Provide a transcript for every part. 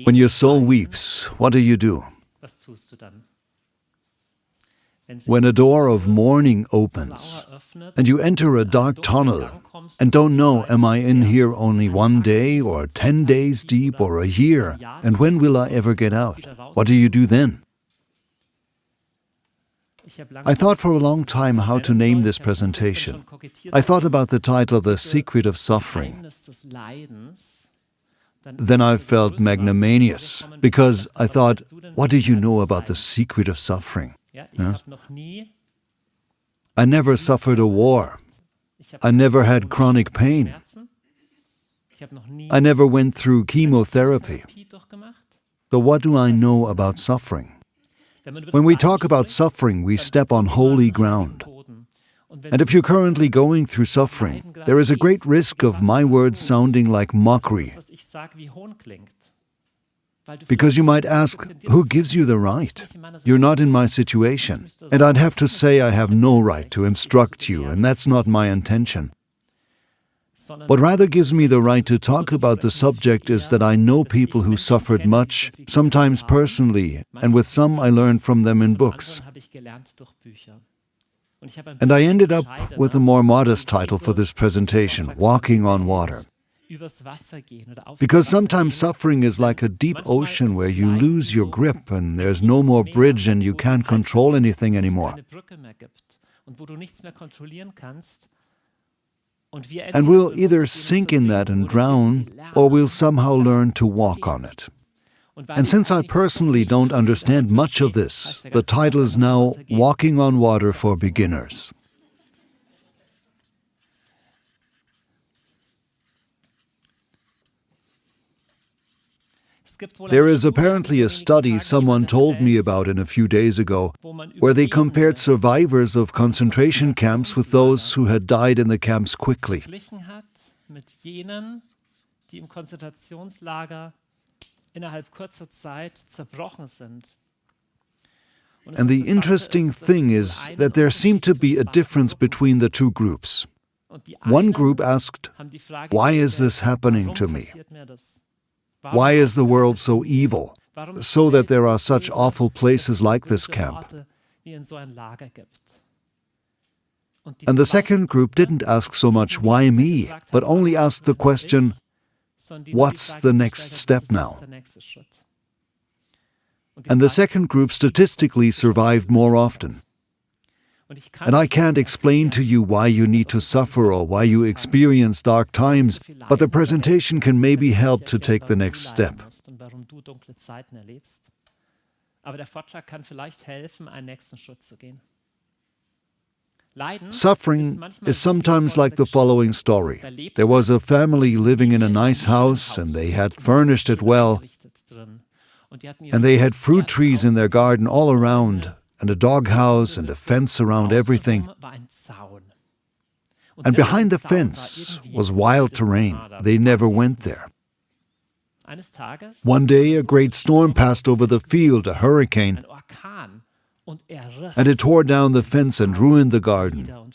When your soul weeps, what do? When a door of mourning opens, and you enter a dark tunnel, and don't know, am I in here only 1 day, or 10 days deep, or a year, and when will I ever get out? What do you do then? I thought for a long time how to name this presentation. I thought about the title, The Secret of Suffering. Then I felt magnanimous, because I thought, what do you know about the secret of suffering? Huh? I never suffered a war. I never had chronic pain. I never went through chemotherapy. So what do I know about suffering? When we talk about suffering, we step on holy ground. And if you're currently going through suffering, there is a great risk of my words sounding like mockery. Because you might ask, who gives you the right? You're not in my situation. And I'd have to say I have no right to instruct you, and that's not my intention. What rather gives me the right to talk about the subject is that I know people who suffered much, sometimes personally, and with some I learned from them in books. And I ended up with a more modest title for this presentation, Walking on Water. Because sometimes suffering is like a deep ocean where you lose your grip and there's no more bridge and you can't control anything anymore. And we'll either sink in that and drown, or we'll somehow learn to walk on it. And since I personally don't understand much of this, the title is now Walking on Water for Beginners. There is apparently a study someone told me about a few days ago, where they compared survivors of concentration camps with those who had died in the camps quickly. And the interesting thing is that there seemed to be a difference between the two groups. One group asked, why is this happening to me? Why is the world so evil, so that there are such awful places like this camp? And the second group didn't ask so much, why me, but only asked the question, what's the next step now? And the second group statistically survived more often. And I can't explain to you why you need to suffer or why you experience dark times, but the presentation can maybe help to take the next step. Suffering is sometimes like the following story. There was a family living in a nice house, and they had furnished it well, and they had fruit trees in their garden all around, and a doghouse and a fence around everything. And behind the fence was wild terrain. They never went there. One day a great storm passed over the field, a hurricane, and it tore down the fence and ruined the garden.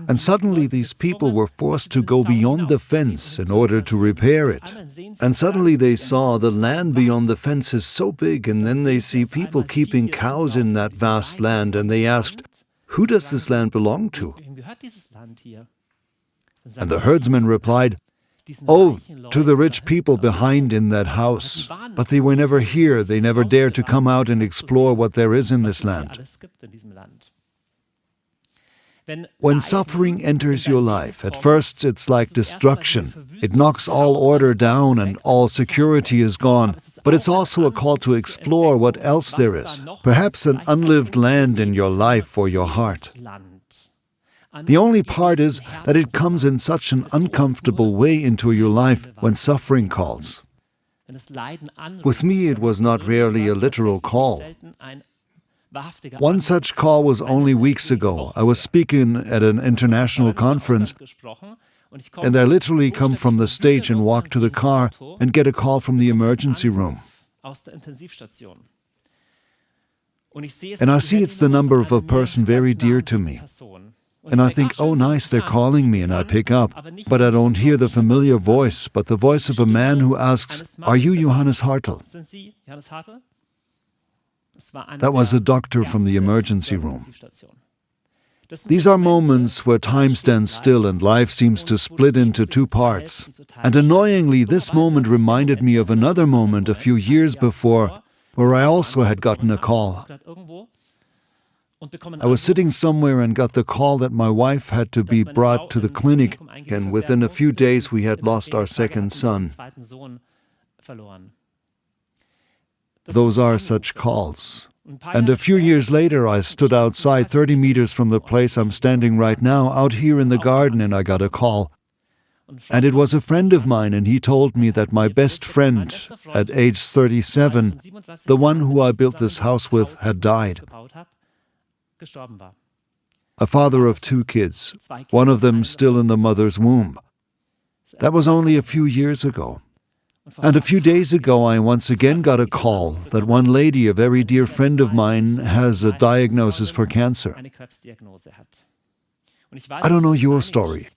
And suddenly these people were forced to go beyond the fence in order to repair it. And suddenly they saw the land beyond the fence is so big, and then they see people keeping cows in that vast land, and they asked, who does this land belong to? And the herdsman replied, oh, to the rich people behind in that house. But they were never here, they never dared to come out and explore what there is in this land. When suffering enters your life, at first it's like destruction. It knocks all order down and all security is gone. But it's also a call to explore what else there is. Perhaps an unlived land in your life or your heart. The only part is that it comes in such an uncomfortable way into your life when suffering calls. With me, it was not really a literal call. One such call was only weeks ago. I was speaking at an international conference, and I literally come from the stage and walk to the car and get a call from the emergency room. And I see it's the number of a person very dear to me. And I think, oh nice, they're calling me, and I pick up. But I don't hear the familiar voice, but the voice of a man who asks, "Are you Johannes Hartl?" That was a doctor from the emergency room. These are moments where time stands still and life seems to split into two parts. And annoyingly, this moment reminded me of another moment a few years before, where I also had gotten a call. I was sitting somewhere and got the call that my wife had to be brought to the clinic, and within a few days we had lost our second son. Those are such calls. And a few years later, I stood outside 30 meters from the place I'm standing right now, out here in the garden, and I got a call. And it was a friend of mine, and he told me that my best friend, at age 37, the one who I built this house with, had died. A father of 2 kids, one of them still in the mother's womb. That was only a few years ago. And a few days ago, I once again got a call that one lady, a very dear friend of mine, has a diagnosis for cancer. I don't know your story,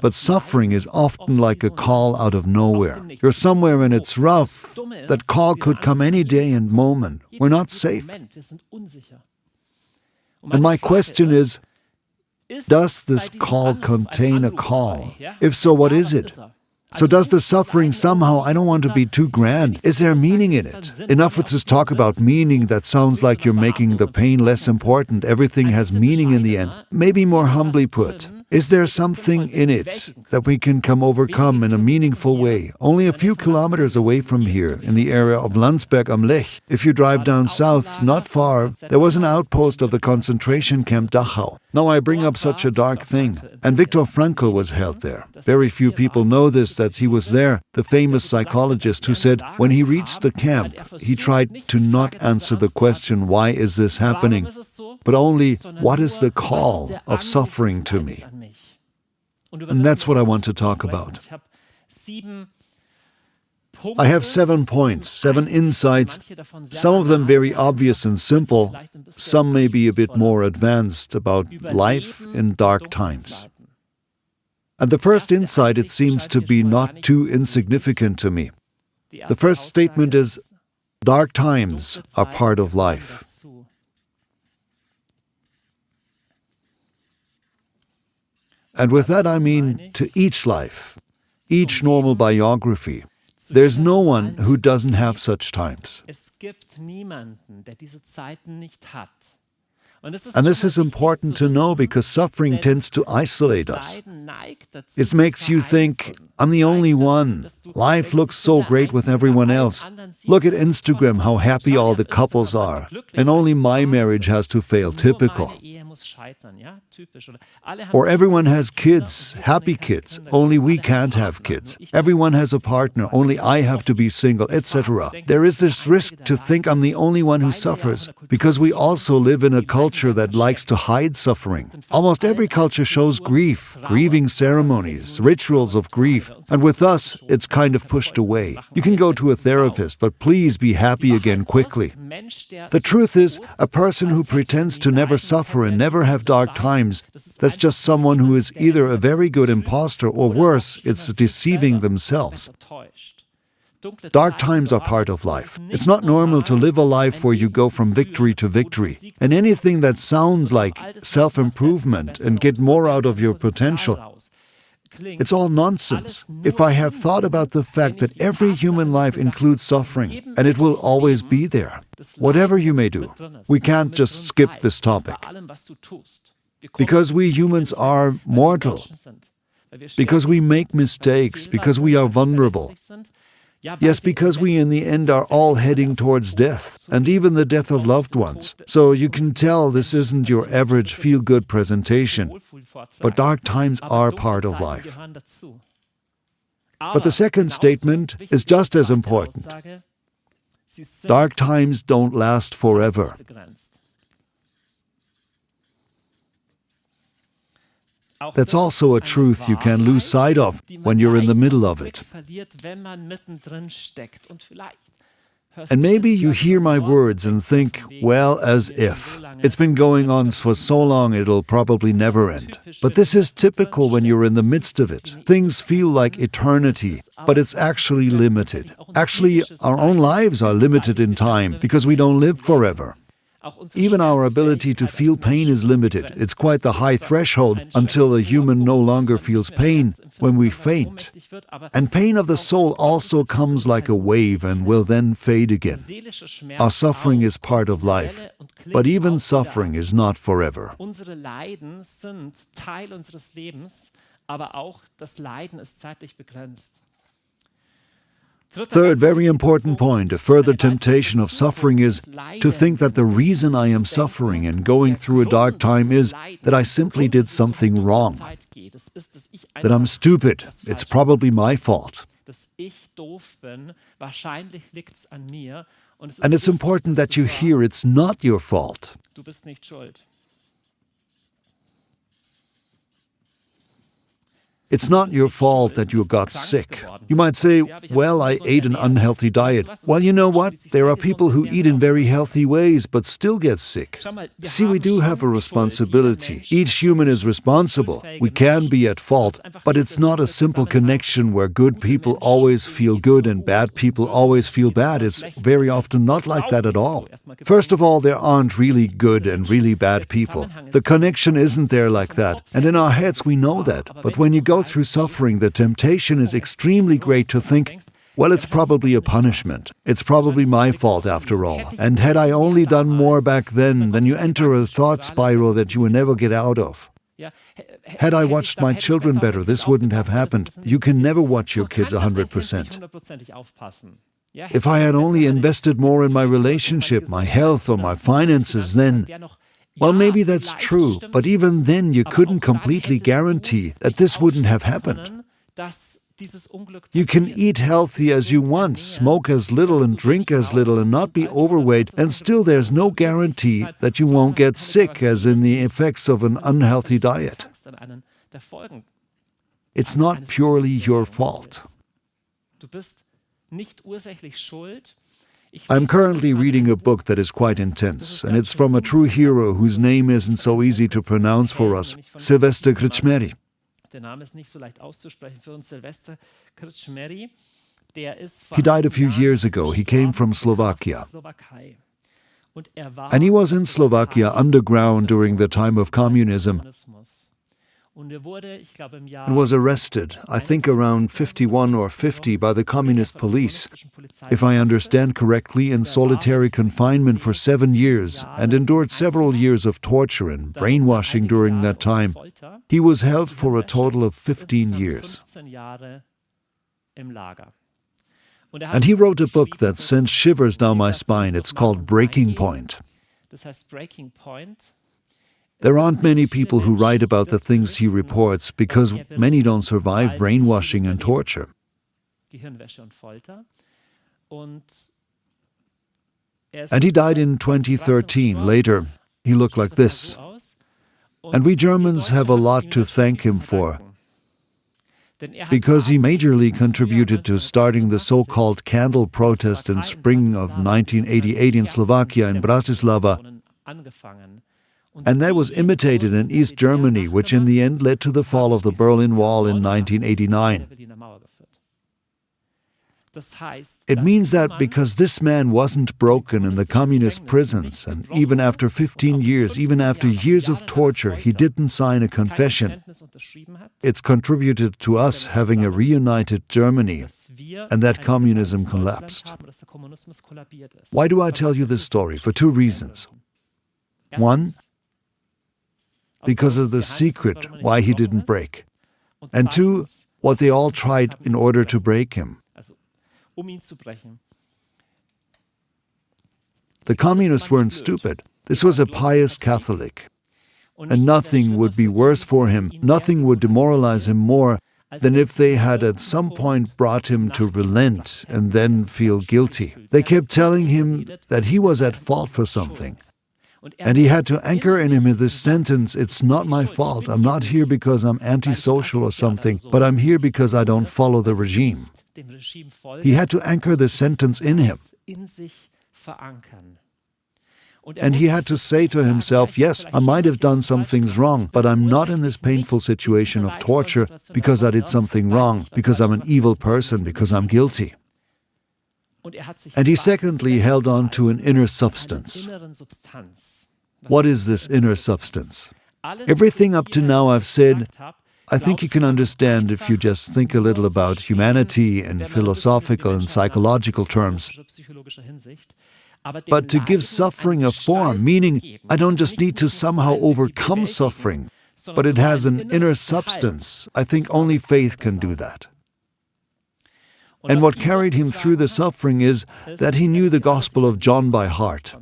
but suffering is often like a call out of nowhere. You're somewhere and it's rough. That call could come any day and moment. We're not safe. And my question is, does this call contain a call? If so, what is it? So does the suffering somehow, I don't want to be too grand, is there meaning in it? Enough with this talk about meaning that sounds like you're making the pain less important. Everything has meaning in the end. Maybe more humbly put, is there something in it that we can overcome in a meaningful way? Only a few kilometers away from here, in the area of Landsberg am Lech, if you drive down south, not far, there was an outpost of the concentration camp Dachau. Now I bring up such a dark thing. And Viktor Frankl was held there. Very few people know this, that he was there, the famous psychologist who said when he reached the camp, he tried to not answer the question, why is this happening, but only, what is the call of suffering to me? And that's what I want to talk about. I have 7 points, 7 insights, some of them very obvious and simple, some may be a bit more advanced, about life in dark times. And the first insight, it seems to be not too insignificant to me. The first statement is, dark times are part of life. And with that I mean to each life, each normal biography. There's no one who doesn't have such times. And this is important to know because suffering tends to isolate us. It makes you think, I'm the only one. Life looks so great with everyone else. Look at Instagram, how happy all the couples are. And only my marriage has to fail, typical. Or everyone has kids, happy kids, only we can't have kids. Everyone has a partner, only I have to be single, etc. There is this risk to think I'm the only one who suffers, because we also live in a culture that likes to hide suffering. Almost every culture shows grief, grieving ceremonies, rituals of grief, and with us, it's kind of pushed away. You can go to a therapist, but please be happy again quickly. The truth is, a person who pretends to never suffer and never have dark times, that's just someone who is either a very good imposter or worse, it's deceiving themselves. Dark times are part of life. It's not normal to live a life where you go from victory to victory. And anything that sounds like self-improvement and get more out of your potential, it's all nonsense. If I have thought about the fact that every human life includes suffering, and it will always be there, whatever you may do, we can't just skip this topic. Because we humans are mortal, because we make mistakes, because we are vulnerable. Yes, because we in the end are all heading towards death, and even the death of loved ones. So you can tell this isn't your average feel-good presentation, but dark times are part of life. But the second statement is just as important. Dark times don't last forever. That's also a truth you can lose sight of when you're in the middle of it. And maybe you hear my words and think, well, as if. It's been going on for so long it'll probably never end. But this is typical when you're in the midst of it. Things feel like eternity, but it's actually limited. Actually, our own lives are limited in time because we don't live forever. Even our ability to feel pain is limited. It's quite the high threshold until a human no longer feels pain when we faint. And pain of the soul also comes like a wave and will then fade again. Our suffering is part of life, but even suffering is not forever. Unsere Leiden sind Teil unseres Lebens, aber auch das Leiden ist zeitlich begrenzt. Third, very important point, a further temptation of suffering is to think that the reason I am suffering and going through a dark time is that I simply did something wrong, that I'm stupid, it's probably my fault. And it's important that you hear it's not your fault. It's not your fault that you got sick. You might say, well, I ate an unhealthy diet. Well, you know what? There are people who eat in very healthy ways but still get sick. See, we do have a responsibility. Each human is responsible. We can be at fault, but it's not a simple connection where good people always feel good and bad people always feel bad. It's very often not like that at all. First of all, there aren't really good and really bad people. The connection isn't there like that. And in our heads we know that. But when you go through suffering, the temptation is extremely great to think, well, it's probably a punishment. It's probably my fault after all. And had I only done more back then you enter a thought spiral that you will never get out of. Had I watched my children better, this wouldn't have happened. You can never watch your kids 100%. If I had only invested more in my relationship, my health, or my finances, then... Well, maybe that's true, but even then you couldn't completely guarantee that this wouldn't have happened. You can eat healthy as you want, smoke as little and drink as little and not be overweight, and still there's no guarantee that you won't get sick, as in the effects of an unhealthy diet. It's not purely your fault. I'm currently reading a book that is quite intense, and it's from a true hero whose name isn't so easy to pronounce for us, Sylvester Krčméry. He died a few years ago. He came from Slovakia. And he was in Slovakia underground during the time of communism. And was arrested, I think around 51 or 50, by the communist police, if I understand correctly, in solitary confinement for 7 years, and endured several years of torture and brainwashing during that time. He was held for a total of 15 years. And he wrote a book that sent shivers down my spine. It's called Breaking Point. There aren't many people who write about the things he reports because many don't survive brainwashing and torture. And he died in 2013. Later, he looked like this. And we Germans have a lot to thank him for, because he majorly contributed to starting the so-called candle protest in spring of 1988 in Slovakia, in Bratislava. And that was imitated in East Germany, which in the end led to the fall of the Berlin Wall in 1989. It means that because this man wasn't broken in the communist prisons, and even after 15 years, even after years of torture, he didn't sign a confession, it's contributed to us having a reunited Germany, and that communism collapsed. Why do I tell you this story? For two reasons. One, because of the secret why he didn't break. And two, what they all tried in order to break him. The communists weren't stupid. This was a pious Catholic. And nothing would be worse for him, nothing would demoralize him more than if they had at some point brought him to relent and then feel guilty. They kept telling him that he was at fault for something. And he had to anchor in him this sentence, it's not my fault, I'm not here because I'm antisocial or something, but I'm here because I don't follow the regime. He had to anchor this sentence in him. in sich verankern. And he had to say to himself, yes, I might have done some things wrong, but I'm not in this painful situation of torture because I did something wrong, because I'm an evil person, because I'm guilty. And he secondly held on to an inner substance. What is this inner substance? Everything up to now I've said, I think you can understand if you just think a little about humanity in philosophical and psychological terms. But to give suffering a form, meaning I don't just need to somehow overcome suffering, but it has an inner substance, I think only faith can do that. And what carried him through the suffering is that he knew the Gospel of John by heart.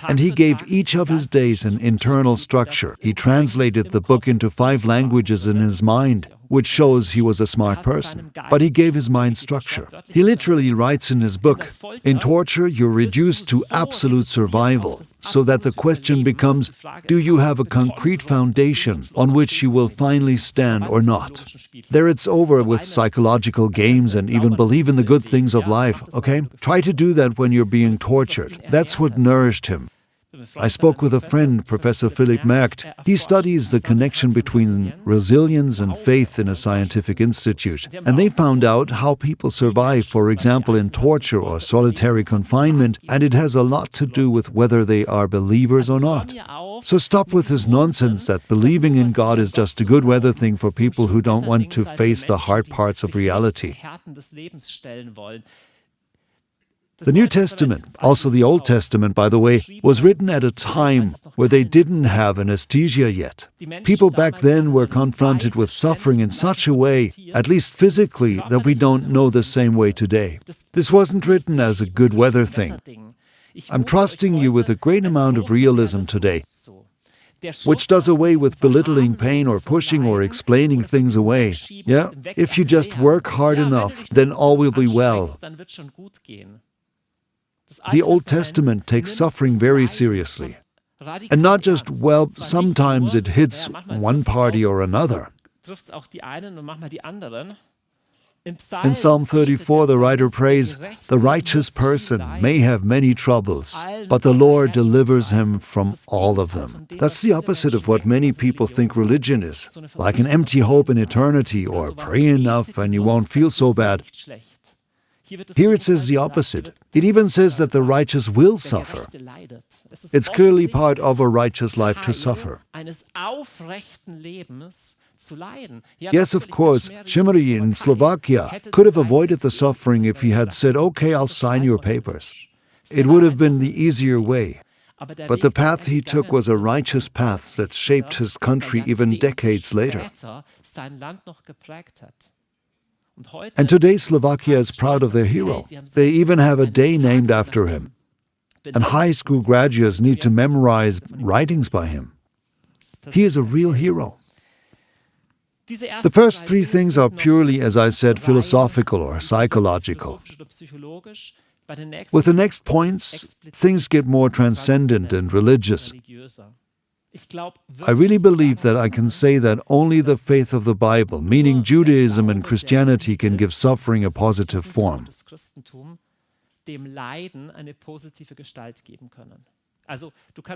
And he gave each of his days an internal structure. He translated the book into 5 languages in his mind, which shows he was a smart person. But he gave his mind structure. He literally writes in his book, in torture you're reduced to absolute survival, so that the question becomes, do you have a concrete foundation on which you will finally stand or not? There it's over with psychological games and even believe in the good things of life, okay? Try to do that when you're being tortured. That's what nourished him. I spoke with a friend, Professor Philipp Merkt. He studies the connection between resilience and faith in a scientific institute. And they found out how people survive, for example, in torture or solitary confinement, and it has a lot to do with whether they are believers or not. So stop with this nonsense that believing in God is just a good weather thing for people who don't want to face the hard parts of reality. The New Testament, also the Old Testament, by the way, was written at a time where they didn't have anesthesia yet. People back then were confronted with suffering in such a way, at least physically, that we don't know the same way today. This wasn't written as a good weather thing. I'm trusting you with a great amount of realism today, which does away with belittling pain or pushing or explaining things away. Yeah, if you just work hard enough, then all will be well. The Old Testament takes suffering very seriously. And not just, well, sometimes it hits one party or another. In Psalm 34, the writer prays, "The righteous person may have many troubles, but the Lord delivers him from all of them." That's the opposite of what many people think religion is, like an empty hope in eternity or pray enough and you won't feel so bad. Here it says the opposite. It even says that the righteous will suffer. It's clearly part of a righteous life to suffer. Yes, of course, Šimry in Slovakia could have avoided the suffering if he had said, okay, I'll sign your papers. It would have been the easier way. But the path he took was a righteous path that shaped his country even decades later. And today Slovakia is proud of their hero. They even have a day named after him. And high school graduates need to memorize writings by him. He is a real hero. The first 3 things are purely, as I said, philosophical or psychological. With the next points, things get more transcendent and religious. I really believe that I can say that only the faith of the Bible, meaning Judaism and Christianity, can give suffering a positive form.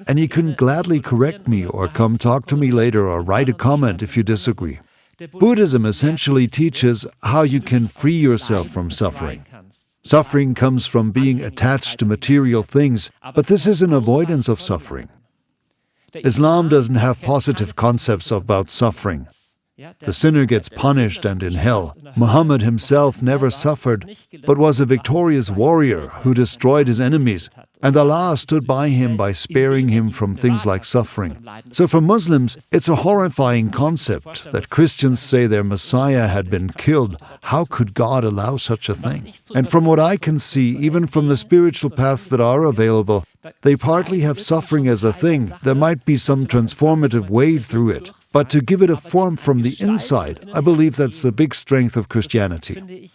And you can gladly correct me or come talk to me later or write a comment if you disagree. Buddhism essentially teaches how you can free yourself from suffering. Suffering comes from being attached to material things, but this is an avoidance of suffering. Islam doesn't have positive concepts about suffering. The sinner gets punished and in hell. Muhammad himself never suffered, but was a victorious warrior who destroyed his enemies, and Allah stood by him by sparing him from things like suffering. So for Muslims, it's a horrifying concept that Christians say their Messiah had been killed. How could God allow such a thing? And from what I can see, even from the spiritual paths that are available, they partly have suffering as a thing. There might be some transformative way through it. But to give it a form from the inside, I believe that's the big strength of Christianity.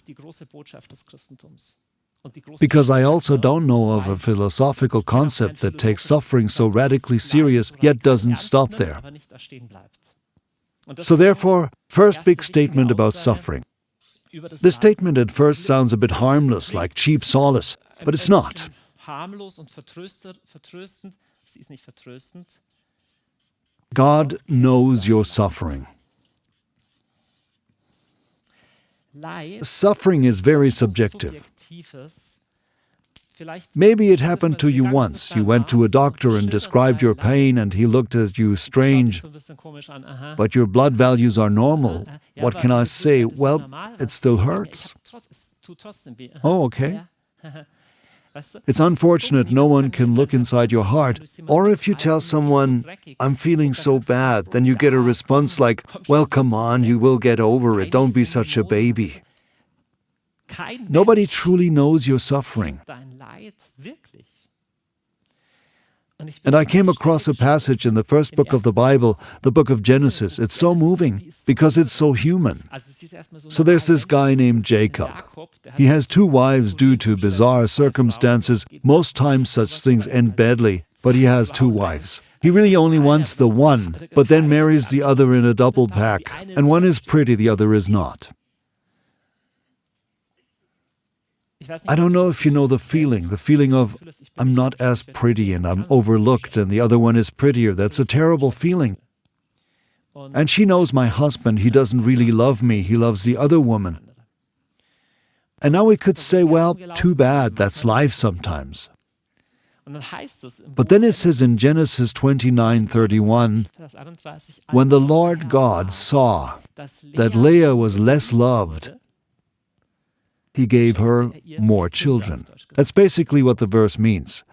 Because I also don't know of a philosophical concept that takes suffering so radically serious, yet doesn't stop there. So therefore, first big statement about suffering. The statement at first sounds a bit harmless, like cheap solace, but it's not. Harmlos und vertröstend. Sie ist nicht vertröstend. God knows your suffering. Suffering is very subjective. Maybe it happened to you once. You went to a doctor and described your pain and he looked at you strange, but your blood values are normal. What can I say? Well, it still hurts. Oh, okay. It's unfortunate no one can look inside your heart. Or if you tell someone, I'm feeling so bad, then you get a response like, well, come on, you will get over it. Don't be such a baby. Nobody truly knows your suffering. And I came across a passage in the first book of the Bible, the book of Genesis. It's so moving because it's so human. So there's this guy named Jacob. He has 2 wives due to bizarre circumstances. Most times such things end badly, but he has 2 wives. He really only wants the one, but then marries the other in a double pack. And one is pretty, the other is not. I don't know if you know the feeling of, I'm not as pretty and I'm overlooked and the other one is prettier. That's a terrible feeling. And she knows my husband, he doesn't really love me, he loves the other woman. And now we could say, well, too bad, that's life sometimes. But then it says in Genesis 29:31, when the Lord God saw that Leah was less loved, He gave her more children. That's basically what the verse means.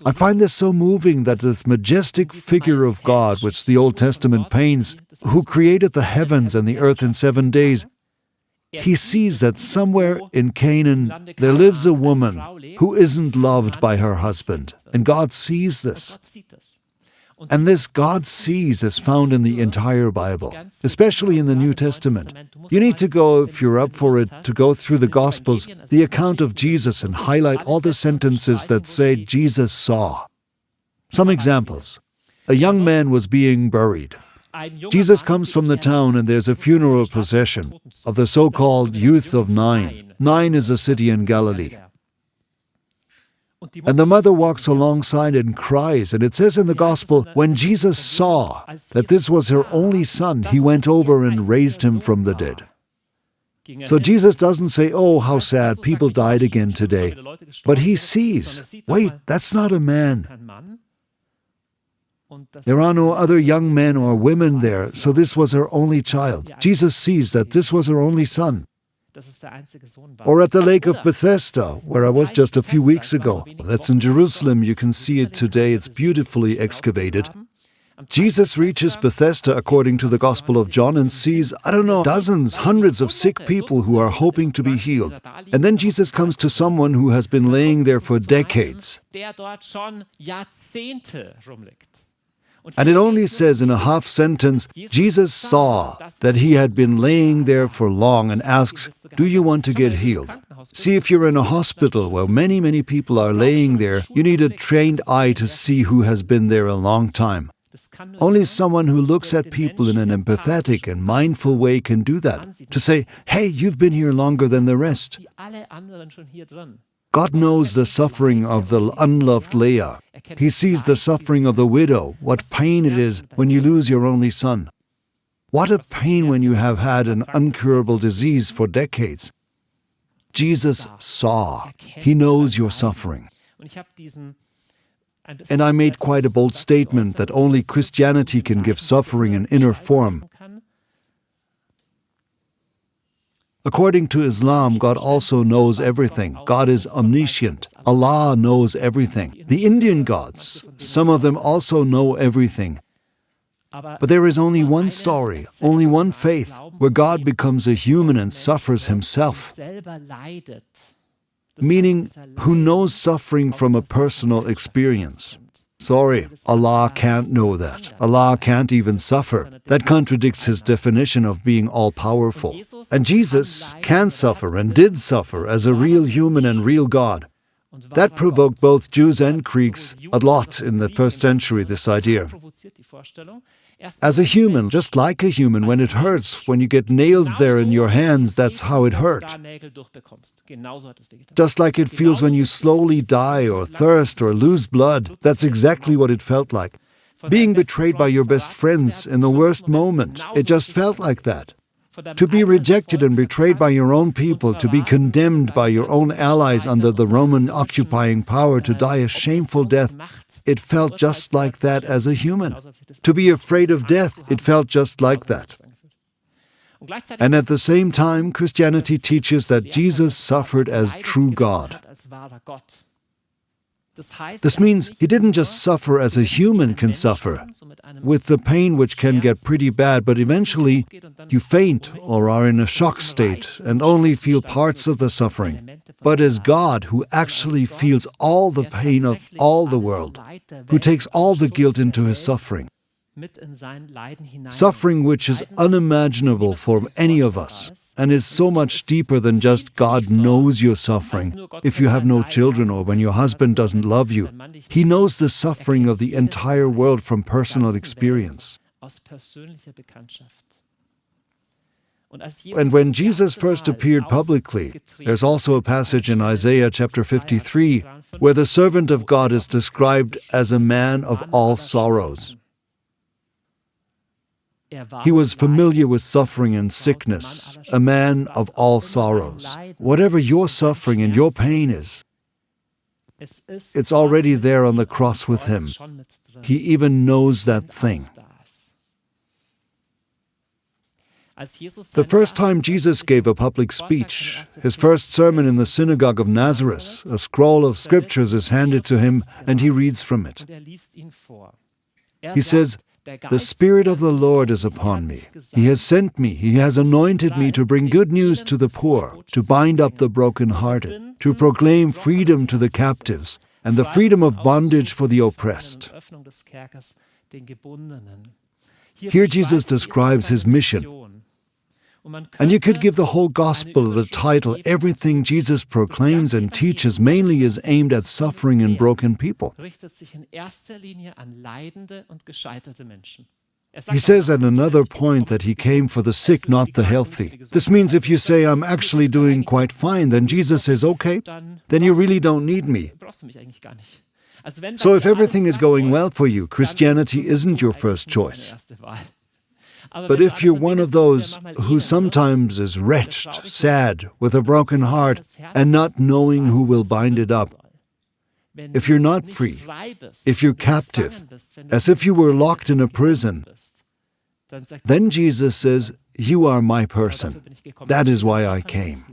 I find this so moving that this majestic figure of God, which the Old Testament paints, who created the heavens and the earth in 7 days, he sees that somewhere in Canaan there lives a woman who isn't loved by her husband. And God sees this. And this God sees is found in the entire Bible, especially in the New Testament. You need to go, if you're up for it, to go through the Gospels, the account of Jesus, and highlight all the sentences that say Jesus saw. Some examples. A young man was being buried. Jesus comes from the town and there's a funeral procession of the so-called youth of Nain. Nain is a city in Galilee. And the mother walks alongside and cries, and it says in the Gospel, when Jesus saw that this was her only son, he went over and raised him from the dead. So Jesus doesn't say, oh, how sad, people died again today. But he sees, wait, that's not a man. There are no other young men or women there, so this was her only child. Jesus sees that this was her only son. Or at the lake of Bethesda, where I was just a few weeks ago. That's in Jerusalem, you can see it today, it's beautifully excavated. Jesus reaches Bethesda according to the Gospel of John and sees, I don't know, dozens, hundreds of sick people who are hoping to be healed. And then Jesus comes to someone who has been laying there for decades. And it only says in a half sentence, Jesus saw that he had been laying there for long and asks, do you want to get healed? See, if you're in a hospital where many, many people are laying there, you need a trained eye to see who has been there a long time. Only someone who looks at people in an empathetic and mindful way can do that. To say, hey, you've been here longer than the rest. God knows the suffering of the unloved Leah. He sees the suffering of the widow, what pain it is when you lose your only son. What a pain when you have had an incurable disease for decades. Jesus saw. He knows your suffering. And I made quite a bold statement that only Christianity can give suffering an inner form. According to Islam, God also knows everything. God is omniscient. Allah knows everything. The Indian gods, some of them also know everything. But there is only one story, only one faith, where God becomes a human and suffers himself. Meaning, who knows suffering from a personal experience. Sorry, Allah can't know that. Allah can't even suffer. That contradicts his definition of being all-powerful. And Jesus can suffer and did suffer as a real human and real God. That provoked both Jews and Greeks a lot in the first century, this idea. As a human, just like a human, when it hurts, when you get nails there in your hands, that's how it hurt. Just like it feels when you slowly die or thirst or lose blood, that's exactly what it felt like. Being betrayed by your best friends in the worst moment, it just felt like that. To be rejected and betrayed by your own people, to be condemned by your own allies under the Roman occupying power to die a shameful death, it felt just like that as a human. To be afraid of death, it felt just like that. And at the same time, Christianity teaches that Jesus suffered as true God. This means he didn't just suffer as a human can suffer, with the pain which can get pretty bad, but eventually you faint or are in a shock state and only feel parts of the suffering. But as God, who actually feels all the pain of all the world, who takes all the guilt into his suffering. Suffering which is unimaginable for any of us, and is so much deeper than just God knows you're suffering. If you have no children or when your husband doesn't love you, he knows the suffering of the entire world from personal experience. And when Jesus first appeared publicly, there's also a passage in Isaiah chapter 53 where the servant of God is described as a man of all sorrows. He was familiar with suffering and sickness, a man of all sorrows. Whatever your suffering and your pain is, it's already there on the cross with him. He even knows that thing. The first time Jesus gave a public speech, his first sermon in the synagogue of Nazareth, a scroll of scriptures is handed to him and he reads from it. He says, "The Spirit of the Lord is upon me. He has sent me. He has anointed me to bring good news to the poor, to bind up the brokenhearted, to proclaim freedom to the captives, and the freedom of bondage for the oppressed." Here Jesus describes his mission. And you could give the whole gospel the title, "Everything Jesus proclaims and teaches mainly is aimed at suffering and broken people." He says at another point that he came for the sick, not the healthy. This means if you say, "I'm actually doing quite fine," then Jesus says, "Okay, then you really don't need me." So if everything is going well for you, Christianity isn't your first choice. But if you're one of those who sometimes is wretched, sad, with a broken heart, and not knowing who will bind it up, if you're not free, if you're captive, as if you were locked in a prison, then Jesus says, "You are my person. That is why I came."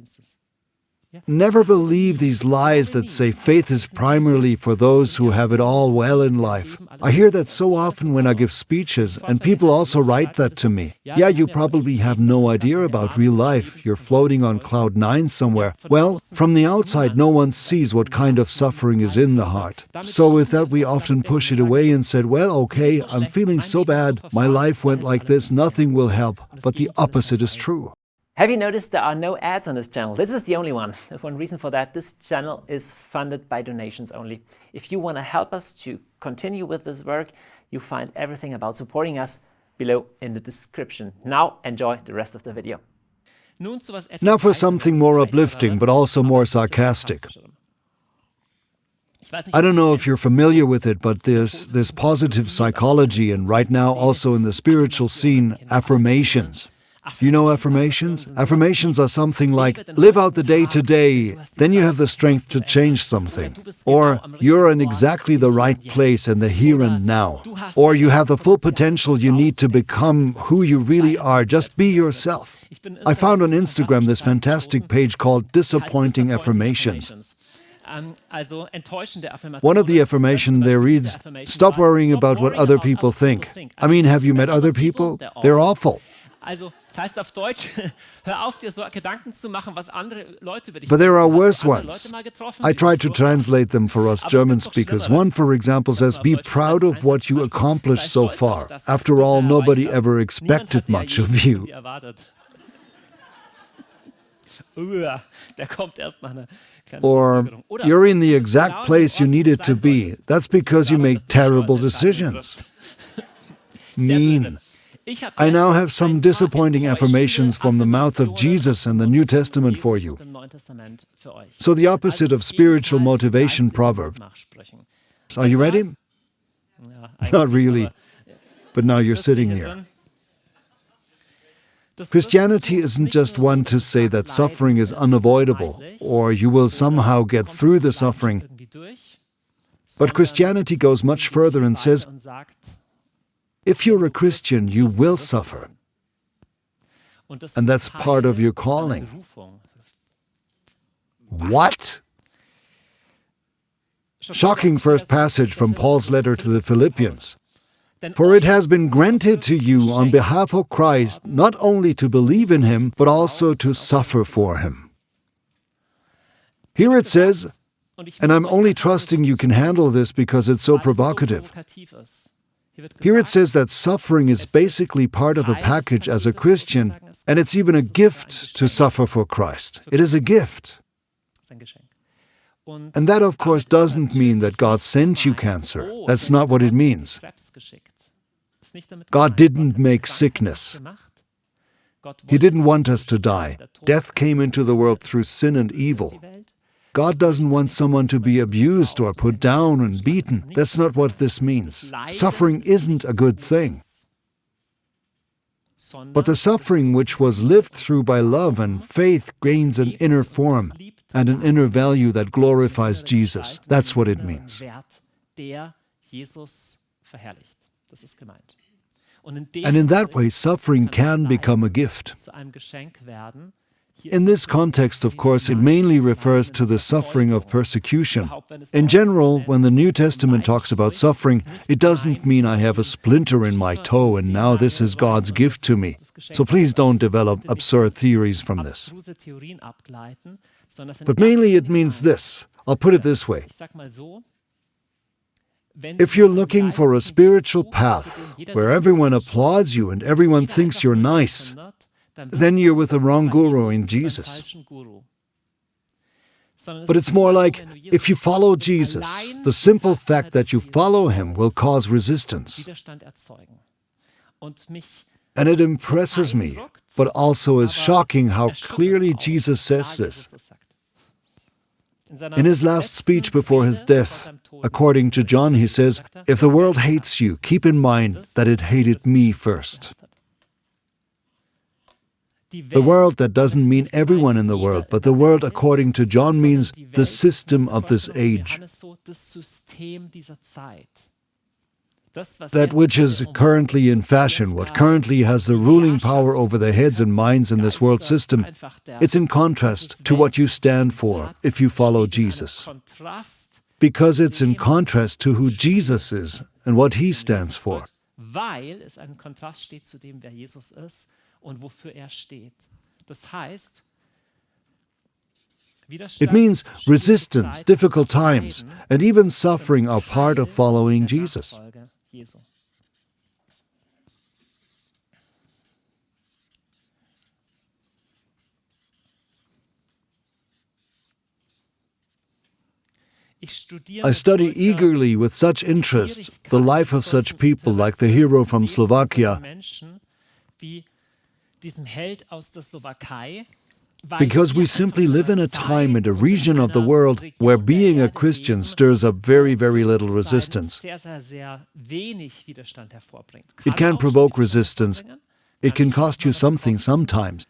Never believe these lies that say faith is primarily for those who have it all well in life. I hear that so often when I give speeches, and people also write that to me. "Yeah, you probably have no idea about real life. You're floating on cloud 9 somewhere." Well, from the outside, no one sees what kind of suffering is in the heart. So with that, we often push it away and said, "Well, okay, I'm feeling so bad. My life went like this. Nothing will help." But the opposite is true. Have you noticed there are no ads on this channel? This is the only one. There's one reason for that. This channel is funded by donations only. If you want to help us to continue with this work, you find everything about supporting us below in the description. Now enjoy the rest of the video. Now for something more uplifting, but also more sarcastic. I don't know if you're familiar with it, but there's this positive psychology, and right now also in the spiritual scene, affirmations. You know affirmations? Affirmations are something like, live out the day today, then you have the strength to change something. Or, you're in exactly the right place in the here and now. Or, you have the full potential you need to become who you really are, just be yourself. I found on Instagram this fantastic page called Disappointing Affirmations. One of the affirmations there reads, "Stop worrying about what other people think." I mean, have you met other people? They're awful. But there are worse ones. I tried to translate them for us German speakers. One, for example, says, "Be proud of what you accomplished so far. After all, nobody ever expected much of you." Or, "You're in the exact place you needed to be. That's because you make terrible decisions." mean. I now have some disappointing affirmations from the mouth of Jesus and the New Testament for you. So the opposite of spiritual motivation proverb. Are you ready? Not really, but now you're sitting here. Christianity isn't just one to say that suffering is unavoidable or you will somehow get through the suffering, but Christianity goes much further and says, if you're a Christian, you will suffer. And that's part of your calling. What? Shocking first passage from Paul's letter to the Philippians. For it has been granted to you on behalf of Christ not only to believe in him, but also to suffer for him. Here it says, and I'm only trusting you can handle this because it's so provocative. Here it says that suffering is basically part of the package as a Christian, and it's even a gift to suffer for Christ. It is a gift. And that, of course, doesn't mean that God sent you cancer. That's not what it means. God didn't make sickness. He didn't want us to die. Death came into the world through sin and evil. God doesn't want someone to be abused or put down and beaten. That's not what this means. Suffering isn't a good thing. But the suffering which was lived through by love and faith gains an inner form and an inner value that glorifies Jesus. That's what it means. And in that way, suffering can become a gift. In this context, of course, it mainly refers to the suffering of persecution. In general, when the New Testament talks about suffering, it doesn't mean I have a splinter in my toe and now this is God's gift to me. So please don't develop absurd theories from this. But mainly it means this. I'll put it this way. If you're looking for a spiritual path where everyone applauds you and everyone thinks you're nice, then you're with the wrong guru in Jesus. But it's more like, if you follow Jesus, the simple fact that you follow him will cause resistance. And it impresses me, but also is shocking how clearly Jesus says this. In his last speech before his death, according to John, he says, if the world hates you, keep in mind that it hated me first. The world, that doesn't mean everyone in the world, but the world, according to John, means the system of this age. That which is currently in fashion, what currently has the ruling power over the heads and minds in this world system, it's in contrast to what you stand for if you follow Jesus. Because it's in contrast to who Jesus is and what he stands for. It means resistance, difficult times, and even suffering are part of following Jesus. I study eagerly with such interest the life of such people like the hero from Slovakia, because we simply live in a time and a region of the world where being a Christian stirs up very, very little resistance. It can provoke resistance. It can cost you something sometimes.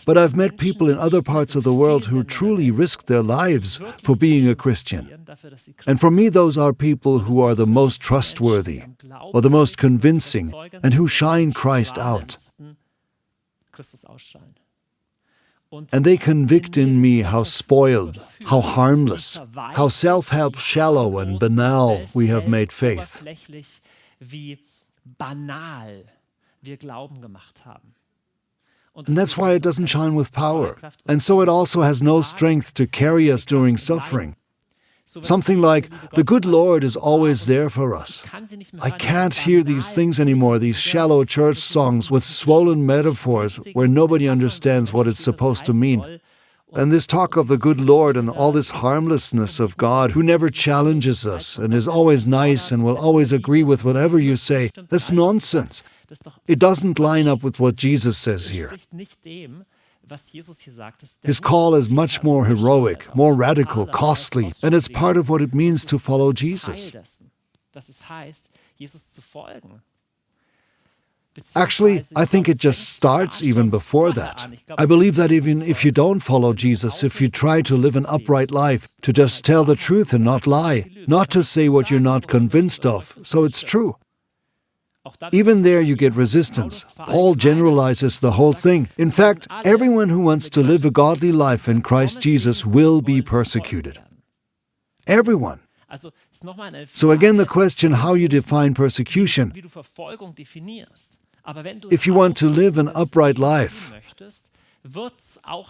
But I've met people in other parts of the world who truly risk their lives for being a Christian. And for me, those are people who are the most trustworthy, or the most convincing, and who shine Christ out. And they convict in me how spoiled, how harmless, how self-help shallow and banal we have made faith. And that's why it doesn't shine with power. And so it also has no strength to carry us during suffering. Something like, the good Lord is always there for us. I can't hear these things anymore, these shallow church songs with swollen metaphors where nobody understands what it's supposed to mean. And this talk of the good Lord and all this harmlessness of God who never challenges us and is always nice and will always agree with whatever you say, that's nonsense. It doesn't line up with what Jesus says here. His call is much more heroic, more radical, costly, and it's part of what it means to follow Jesus. Actually, I think it just starts even before that. I believe that even if you don't follow Jesus, if you try to live an upright life, to just tell the truth and not lie, not to say what you're not convinced of, so it's true. Even there you get resistance. Paul generalizes the whole thing. In fact, everyone who wants to live a godly life in Christ Jesus will be persecuted. Everyone. So again, the question how you define persecution. If you want to live an upright life,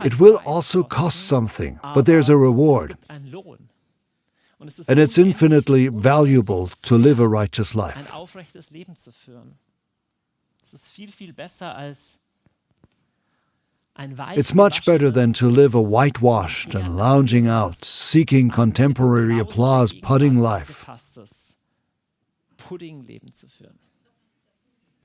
it will also cost something, but there's a reward. And it's infinitely valuable to live a righteous life. It's much better than to live a whitewashed and lounging out, seeking contemporary applause, pudding life.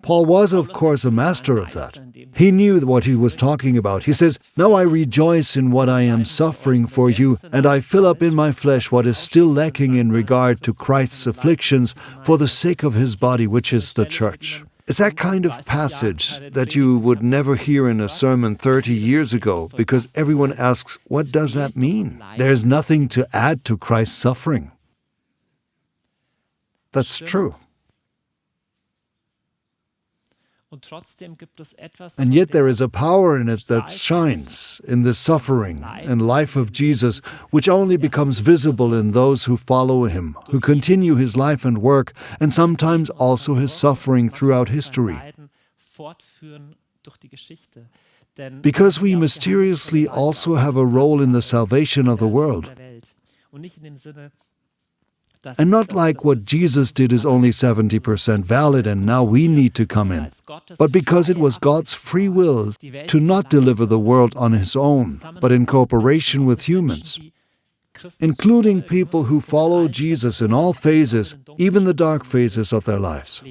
Paul was, of course, a master of that. He knew what he was talking about. He says, "Now I rejoice in what I am suffering for you, and I fill up in my flesh what is still lacking in regard to Christ's afflictions for the sake of his body, which is the church." It's that kind of passage that you would never hear in a sermon 30 years ago, because everyone asks, what does that mean? There's nothing to add to Christ's suffering. That's true. And yet there is a power in it that shines in the suffering and life of Jesus, which only becomes visible in those who follow him, who continue his life and work, and sometimes also his suffering throughout history. Because we mysteriously also have a role in the salvation of the world. And not like what Jesus did is only 70% valid and now we need to come in, but because it was God's free will to not deliver the world on his own, but in cooperation with humans, including people who follow Jesus in all phases, even the dark phases of their lives.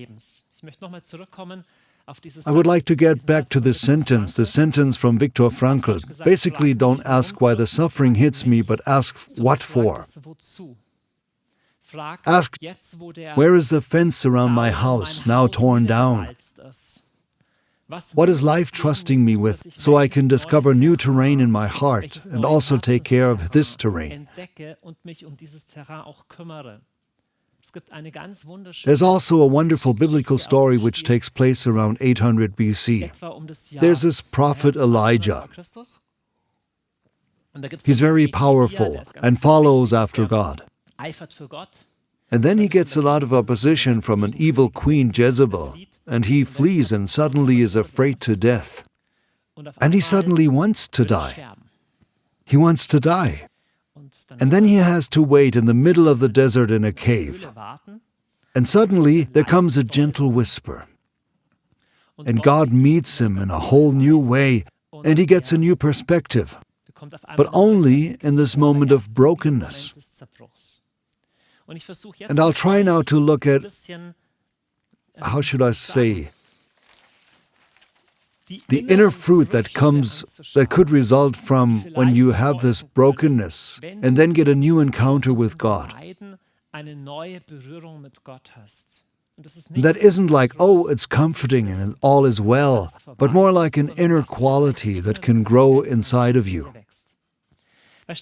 I would like to get back to this sentence, the sentence from Viktor Frankl. Basically, don't ask why the suffering hits me, but ask what for. Ask, where is the fence around my house now torn down? What is life trusting me with so I can discover new terrain in my heart and also take care of this terrain? There's also a wonderful biblical story which takes place around 800 BC. There's this prophet Elijah. He's very powerful and follows after God. And then he gets a lot of opposition from an evil queen Jezebel, and he flees and suddenly is afraid to death. And he suddenly wants to die. He wants to die. And then he has to wait in the middle of the desert in a cave. And suddenly there comes a gentle whisper. And God meets him in a whole new way, and he gets a new perspective. But only in this moment of brokenness. And I'll try now to look at, how should I say, the inner fruit that could result from when you have this brokenness and then get a new encounter with God. That isn't like, oh, it's comforting and all is well, but more like an inner quality that can grow inside of you.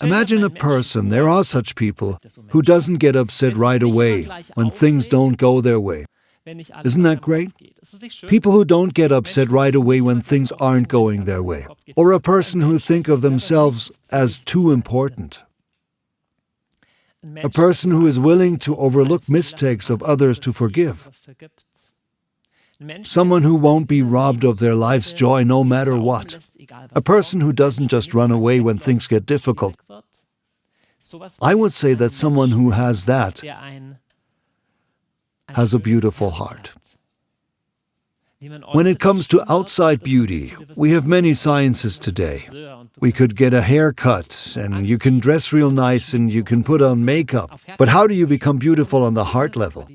Imagine a person, there are such people, who doesn't get upset right away when things don't go their way. Isn't that great? People who don't get upset right away when things aren't going their way. Or a person who think of themselves as too important. A person who is willing to overlook mistakes of others to forgive. Someone who won't be robbed of their life's joy no matter what. A person who doesn't just run away when things get difficult. I would say that someone who has that has a beautiful heart. When it comes to outside beauty, we have many sciences today. We could get a haircut, and you can dress real nice, and you can put on makeup. But how do you become beautiful on the heart level?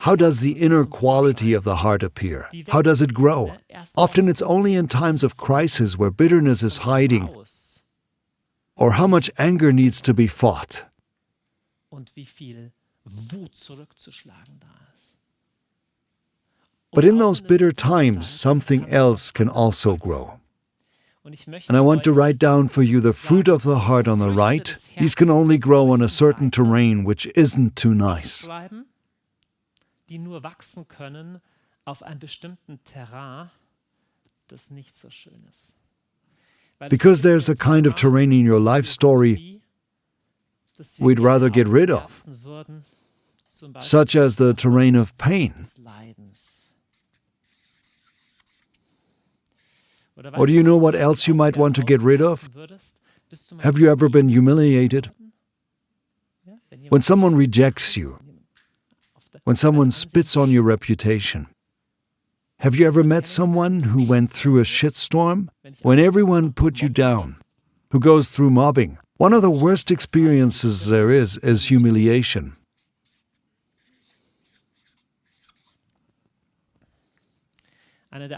How does the inner quality of the heart appear? How does it grow? Often it's only in times of crisis where bitterness is hiding, or how much anger needs to be fought. But in those bitter times, something else can also grow. And I want to write down for you the fruit of the heart on the right. These can only grow on a certain terrain which isn't too nice. Die nur wachsen können auf einem bestimmten Terrain, das nicht so schön ist. Because there's a kind of terrain in your life story we'd rather get rid of, such as the terrain of pain. Or do you know what else you might want to get rid of? Have you ever been humiliated? When someone rejects you, when someone spits on your reputation. Have you ever met someone who went through a shitstorm? When everyone put you down, who goes through mobbing. One of the worst experiences there is humiliation.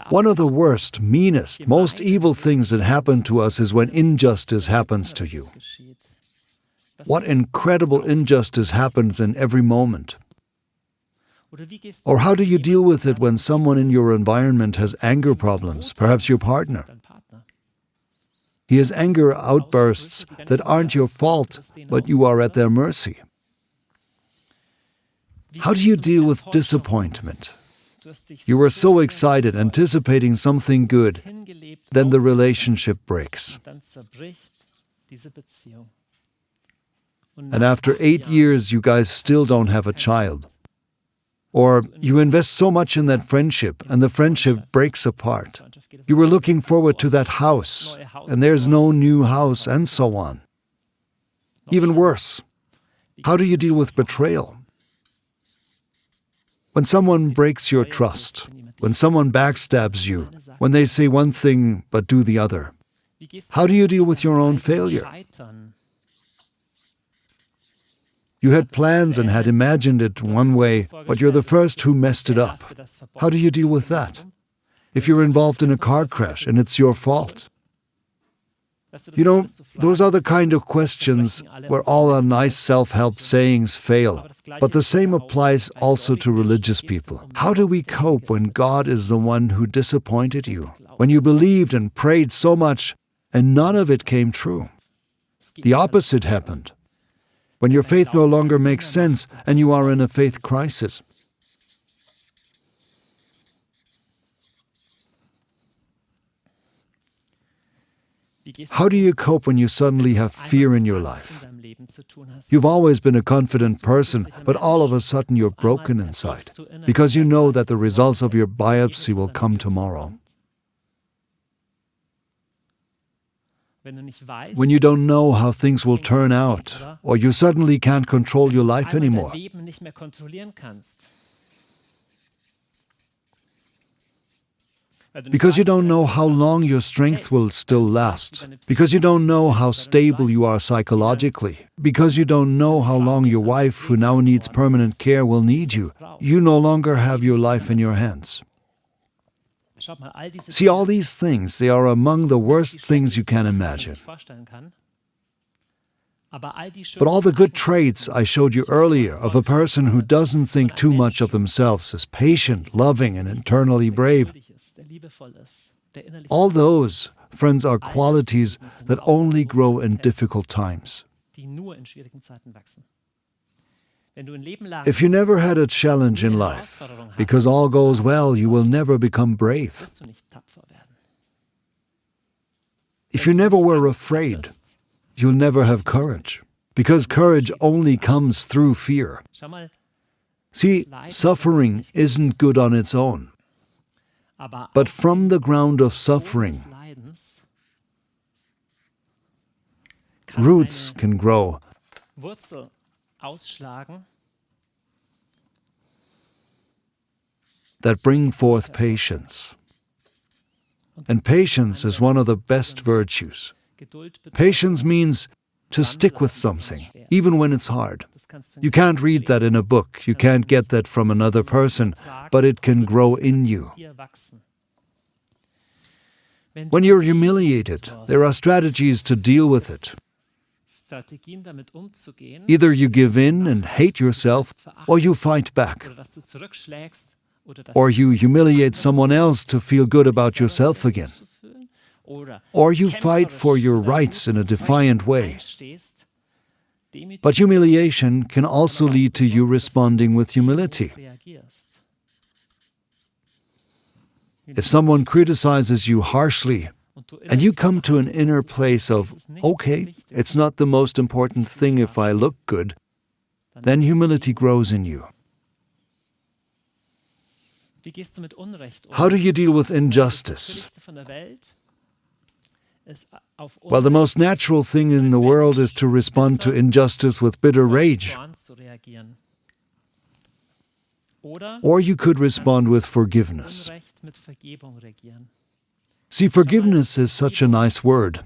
One of the worst, meanest, most evil things that happen to us is when injustice happens to you. What incredible injustice happens in every moment. Or how do you deal with it when someone in your environment has anger problems, perhaps your partner? He has anger outbursts that aren't your fault, but you are at their mercy. How do you deal with disappointment? You were so excited, anticipating something good, then the relationship breaks. And after 8 years, you guys still don't have a child. Or you invest so much in that friendship, and the friendship breaks apart. You were looking forward to that house, and there's no new house, and so on. Even worse, how do you deal with betrayal? When someone breaks your trust, when someone backstabs you, when they say one thing but do the other, how do you deal with your own failure? You had plans and had imagined it one way, but you're the first who messed it up. How do you deal with that? If you're involved in a car crash and it's your fault? You know, those are the kind of questions where all our nice self-help sayings fail. But the same applies also to religious people. How do we cope when God is the one who disappointed you? When you believed and prayed so much and none of it came true? The opposite happened. When your faith no longer makes sense and you are in a faith crisis. How do you cope when you suddenly have fear in your life? You've always been a confident person, but all of a sudden you're broken inside, because you know that the results of your biopsy will come tomorrow. When you don't know how things will turn out, or you suddenly can't control your life anymore. Because you don't know how long your strength will still last. Because you don't know how stable you are psychologically. Because you don't know how long your wife, who now needs permanent care, will need you. You no longer have your life in your hands. See, all these things, they are among the worst things you can imagine. But all the good traits I showed you earlier of a person who doesn't think too much of themselves, is patient, loving, and internally brave, all those, friends, are qualities that only grow in difficult times. If you never had a challenge in life, because all goes well, you will never become brave. If you never were afraid, you'll never have courage, because courage only comes through fear. See, suffering isn't good on its own, but from the ground of suffering, roots can grow. that bring forth patience. And patience is one of the best virtues. Patience means to stick with something, even when it's hard. You can't read that in a book, you can't get that from another person, but it can grow in you. When you're humiliated, there are strategies to deal with it. Either you give in and hate yourself, or you fight back. Or you humiliate someone else to feel good about yourself again. Or you fight for your rights in a defiant way. But humiliation can also lead to you responding with humility. If someone criticizes you harshly, and you come to an inner place of, okay, it's not the most important thing if I look good, then humility grows in you. How do you deal with injustice? Well, the most natural thing in the world is to respond to injustice with bitter rage. Or you could respond with forgiveness. See, forgiveness is such a nice word.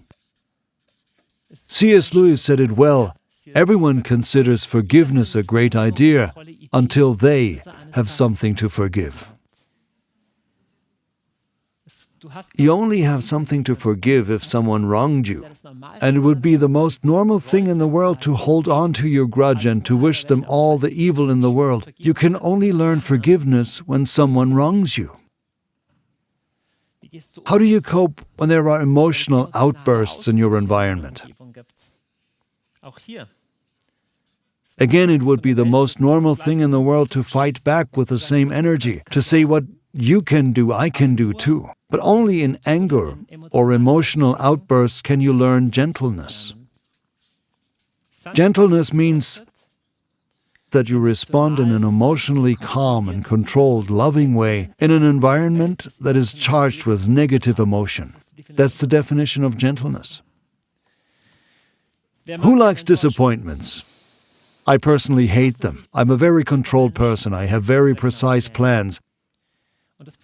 C.S. Lewis said it well, everyone considers forgiveness a great idea until they have something to forgive. You only have something to forgive if someone wronged you, and it would be the most normal thing in the world to hold on to your grudge and to wish them all the evil in the world. You can only learn forgiveness when someone wrongs you. How do you cope when there are emotional outbursts in your environment? Again, it would be the most normal thing in the world to fight back with the same energy, to say what you can do, I can do too. But only in anger or emotional outbursts can you learn gentleness. Gentleness means that you respond in an emotionally calm and controlled, loving way in an environment that is charged with negative emotion. That's the definition of gentleness. Who likes disappointments? I personally hate them. I'm a very controlled person. I have very precise plans.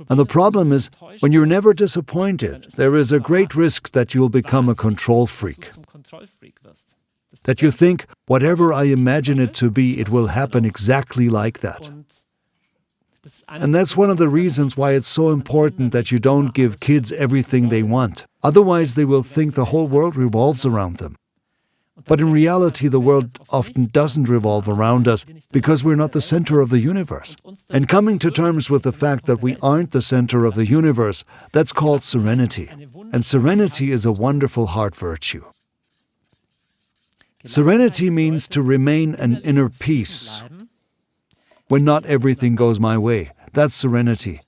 And the problem is, when you're never disappointed, there is a great risk that you'll become a control freak. That you think, whatever I imagine it to be, it will happen exactly like that. And that's one of the reasons why it's so important that you don't give kids everything they want. Otherwise, they will think the whole world revolves around them. But in reality, the world often doesn't revolve around us because we're not the center of the universe. And coming to terms with the fact that we aren't the center of the universe, that's called serenity. And serenity is a wonderful heart virtue. Serenity means to remain an inner peace when not everything goes my way. That's serenity.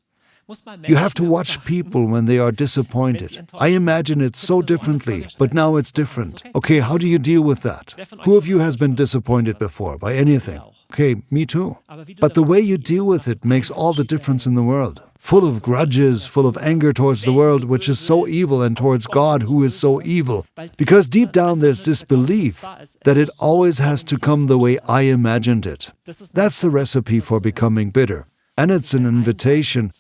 You have to watch people when they are disappointed. I imagine it so differently, but now it's different. Okay, how do you deal with that? Who of you has been disappointed before by anything? Okay, me too. But the way you deal with it makes all the difference in the world. Full of grudges, full of anger towards the world, which is so evil, and towards God, who is so evil. Because deep down there's this belief that it always has to come the way I imagined it. That's the recipe for becoming bitter. And it's an invitation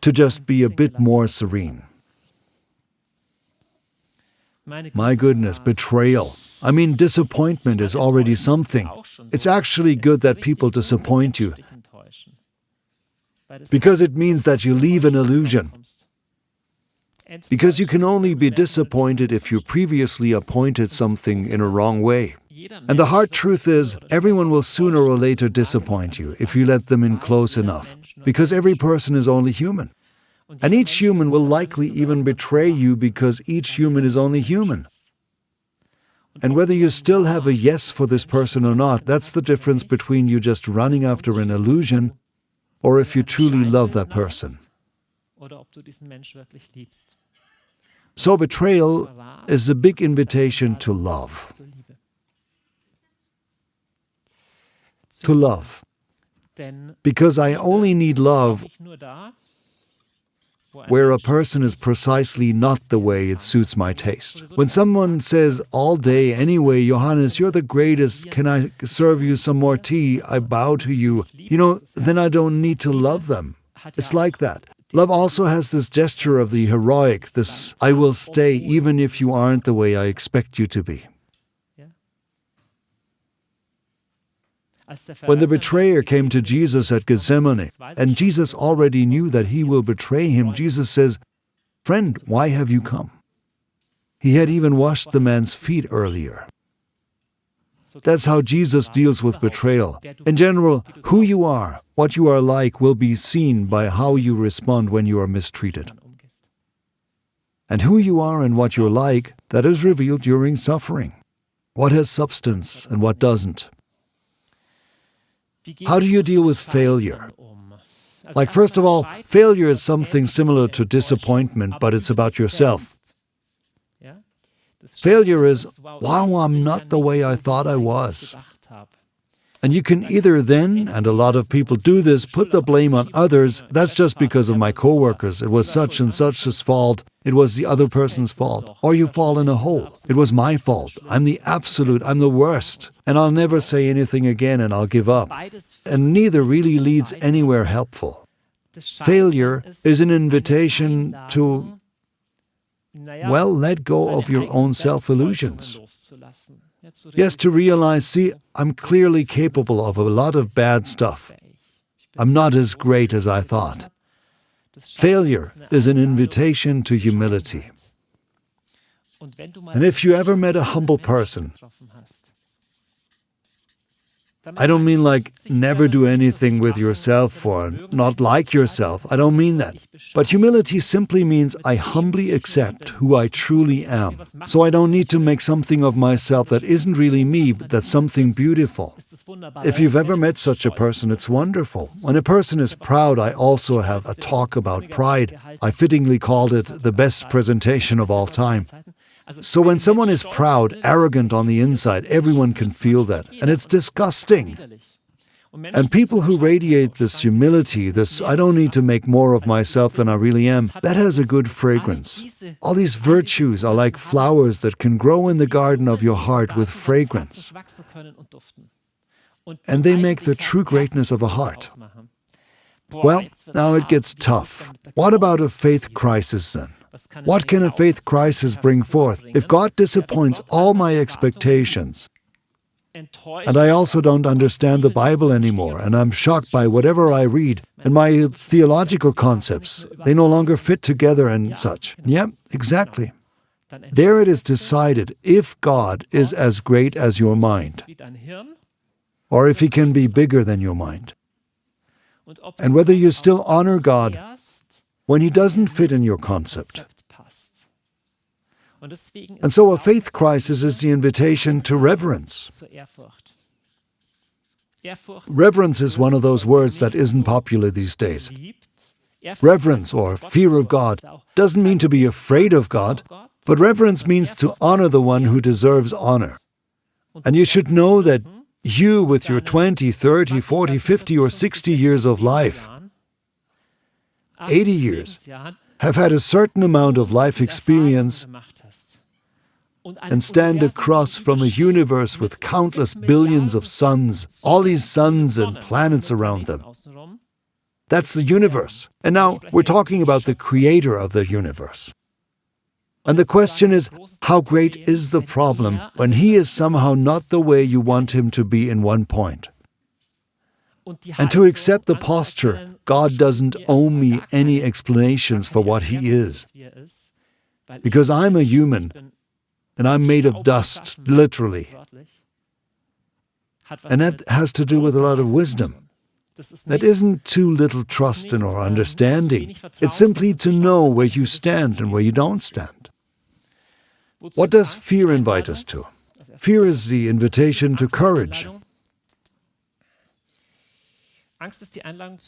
to just be a bit more serene. My goodness, betrayal. I mean, disappointment is already something. It's actually good that people disappoint you, because it means that you leave an illusion. Because you can only be disappointed if you previously appointed something in a wrong way. And the hard truth is, everyone will sooner or later disappoint you if you let them in close enough, because every person is only human. And each human will likely even betray you because each human is only human. And whether you still have a yes for this person or not, that's the difference between you just running after an illusion or if you truly love that person. So betrayal is a big invitation to love. To love. Because I only need love where a person is precisely not the way it suits my taste. When someone says all day, anyway, Johannes, you're the greatest, can I serve you some more tea? I bow to you. Then I don't need to love them. It's like that. Love also has this gesture of the heroic, this I will stay even if you aren't the way I expect you to be. When the betrayer came to Jesus at Gethsemane, and Jesus already knew that he will betray him, Jesus says, "Friend, why have you come?" He had even washed the man's feet earlier. That's how Jesus deals with betrayal. In general, who you are, what you are like, will be seen by how you respond when you are mistreated. And who you are and what you're like, that is revealed during suffering. What has substance and what doesn't. How do you deal with failure? Like, first of all, failure is something similar to disappointment, but it's about yourself. Failure is, wow, I'm not the way I thought I was. And you can either then, and a lot of people do this, put the blame on others. That's just because of my coworkers. It was such and such's fault. It was the other person's fault. Or you fall in a hole. It was my fault. I'm the worst. And I'll never say anything again and I'll give up. And neither really leads anywhere helpful. Failure is an invitation to, well, let go of your own self-illusions. Yes, to realize, see, I'm clearly capable of a lot of bad stuff. I'm not as great as I thought. Failure is an invitation to humility. And if you ever met a humble person, I don't mean like never do anything with yourself or not like yourself. I don't mean that. But humility simply means I humbly accept who I truly am. So I don't need to make something of myself that isn't really me, but that's something beautiful. If you've ever met such a person, it's wonderful. When a person is proud, I also have a talk about pride. I fittingly called it the best presentation of all time. So when someone is proud, arrogant on the inside, everyone can feel that. And it's disgusting. And people who radiate this humility, this I don't need to make more of myself than I really am, that has a good fragrance. All these virtues are like flowers that can grow in the garden of your heart with fragrance. And they make the true greatness of a heart. Well, now it gets tough. What about a faith crisis then? What can a faith crisis bring forth? If God disappoints all my expectations, and I also don't understand the Bible anymore, and I'm shocked by whatever I read, and my theological concepts, they no longer fit together and such. Yeah, exactly. There it is decided if God is as great as your mind, or if He can be bigger than your mind, and whether you still honor God when He doesn't fit in your concept. And so a faith crisis is the invitation to reverence. Reverence is one of those words that isn't popular these days. Reverence, or fear of God, doesn't mean to be afraid of God, but reverence means to honor the one who deserves honor. And you should know that you, with your 20, 30, 40, 50, or 60 years of life, 80 years, have had a certain amount of life experience and stand across from a universe with countless billions of suns, all these suns and planets around them. That's the universe. And now we're talking about the creator of the universe. And the question is, how great is the problem when he is somehow not the way you want him to be in one point? And to accept the posture, God doesn't owe me any explanations for what He is. Because I'm a human, and I'm made of dust, literally. And that has to do with a lot of wisdom. That isn't too little trust in or understanding. It's simply to know where you stand and where you don't stand. What does fear invite us to? Fear is the invitation to courage.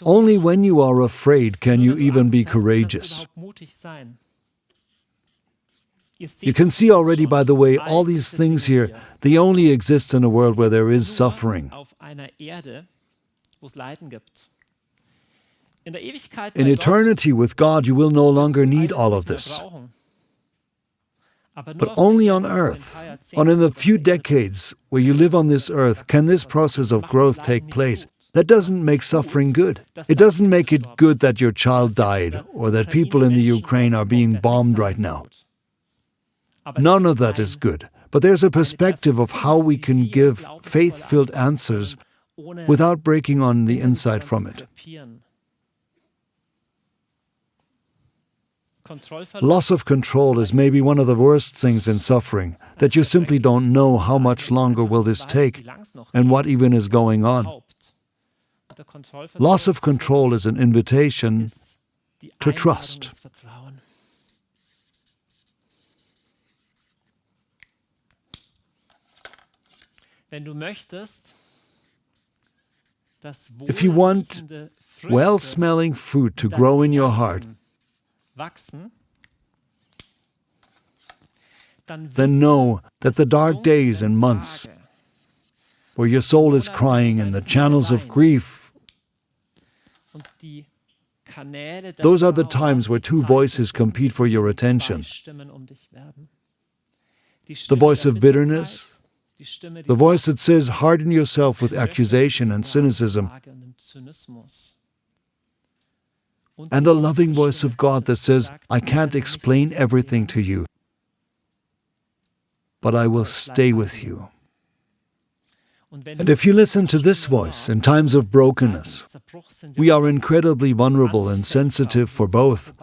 Only when you are afraid can you even be courageous. You can see already, by the way, all these things here, they only exist in a world where there is suffering. In eternity with God, you will no longer need all of this. But only on earth, and in the few decades where you live on this earth, can this process of growth take place. That doesn't make suffering good. It doesn't make it good that your child died or that people in the Ukraine are being bombed right now. None of that is good. But there's a perspective of how we can give faith-filled answers without breaking on the inside from it. Loss of control is maybe one of the worst things in suffering, that you simply don't know how much longer will this take and what even is going on. Loss of control is an invitation to trust. If you want well-smelling fruit to grow in your heart, then know that the dark days and months where your soul is crying in the channels of grief, those are the times where two voices compete for your attention. The voice of bitterness, the voice that says, harden yourself with accusation and cynicism, and the loving voice of God that says, I can't explain everything to you, but I will stay with you. And if you listen to this voice in times of brokenness, we are incredibly vulnerable and sensitive for both.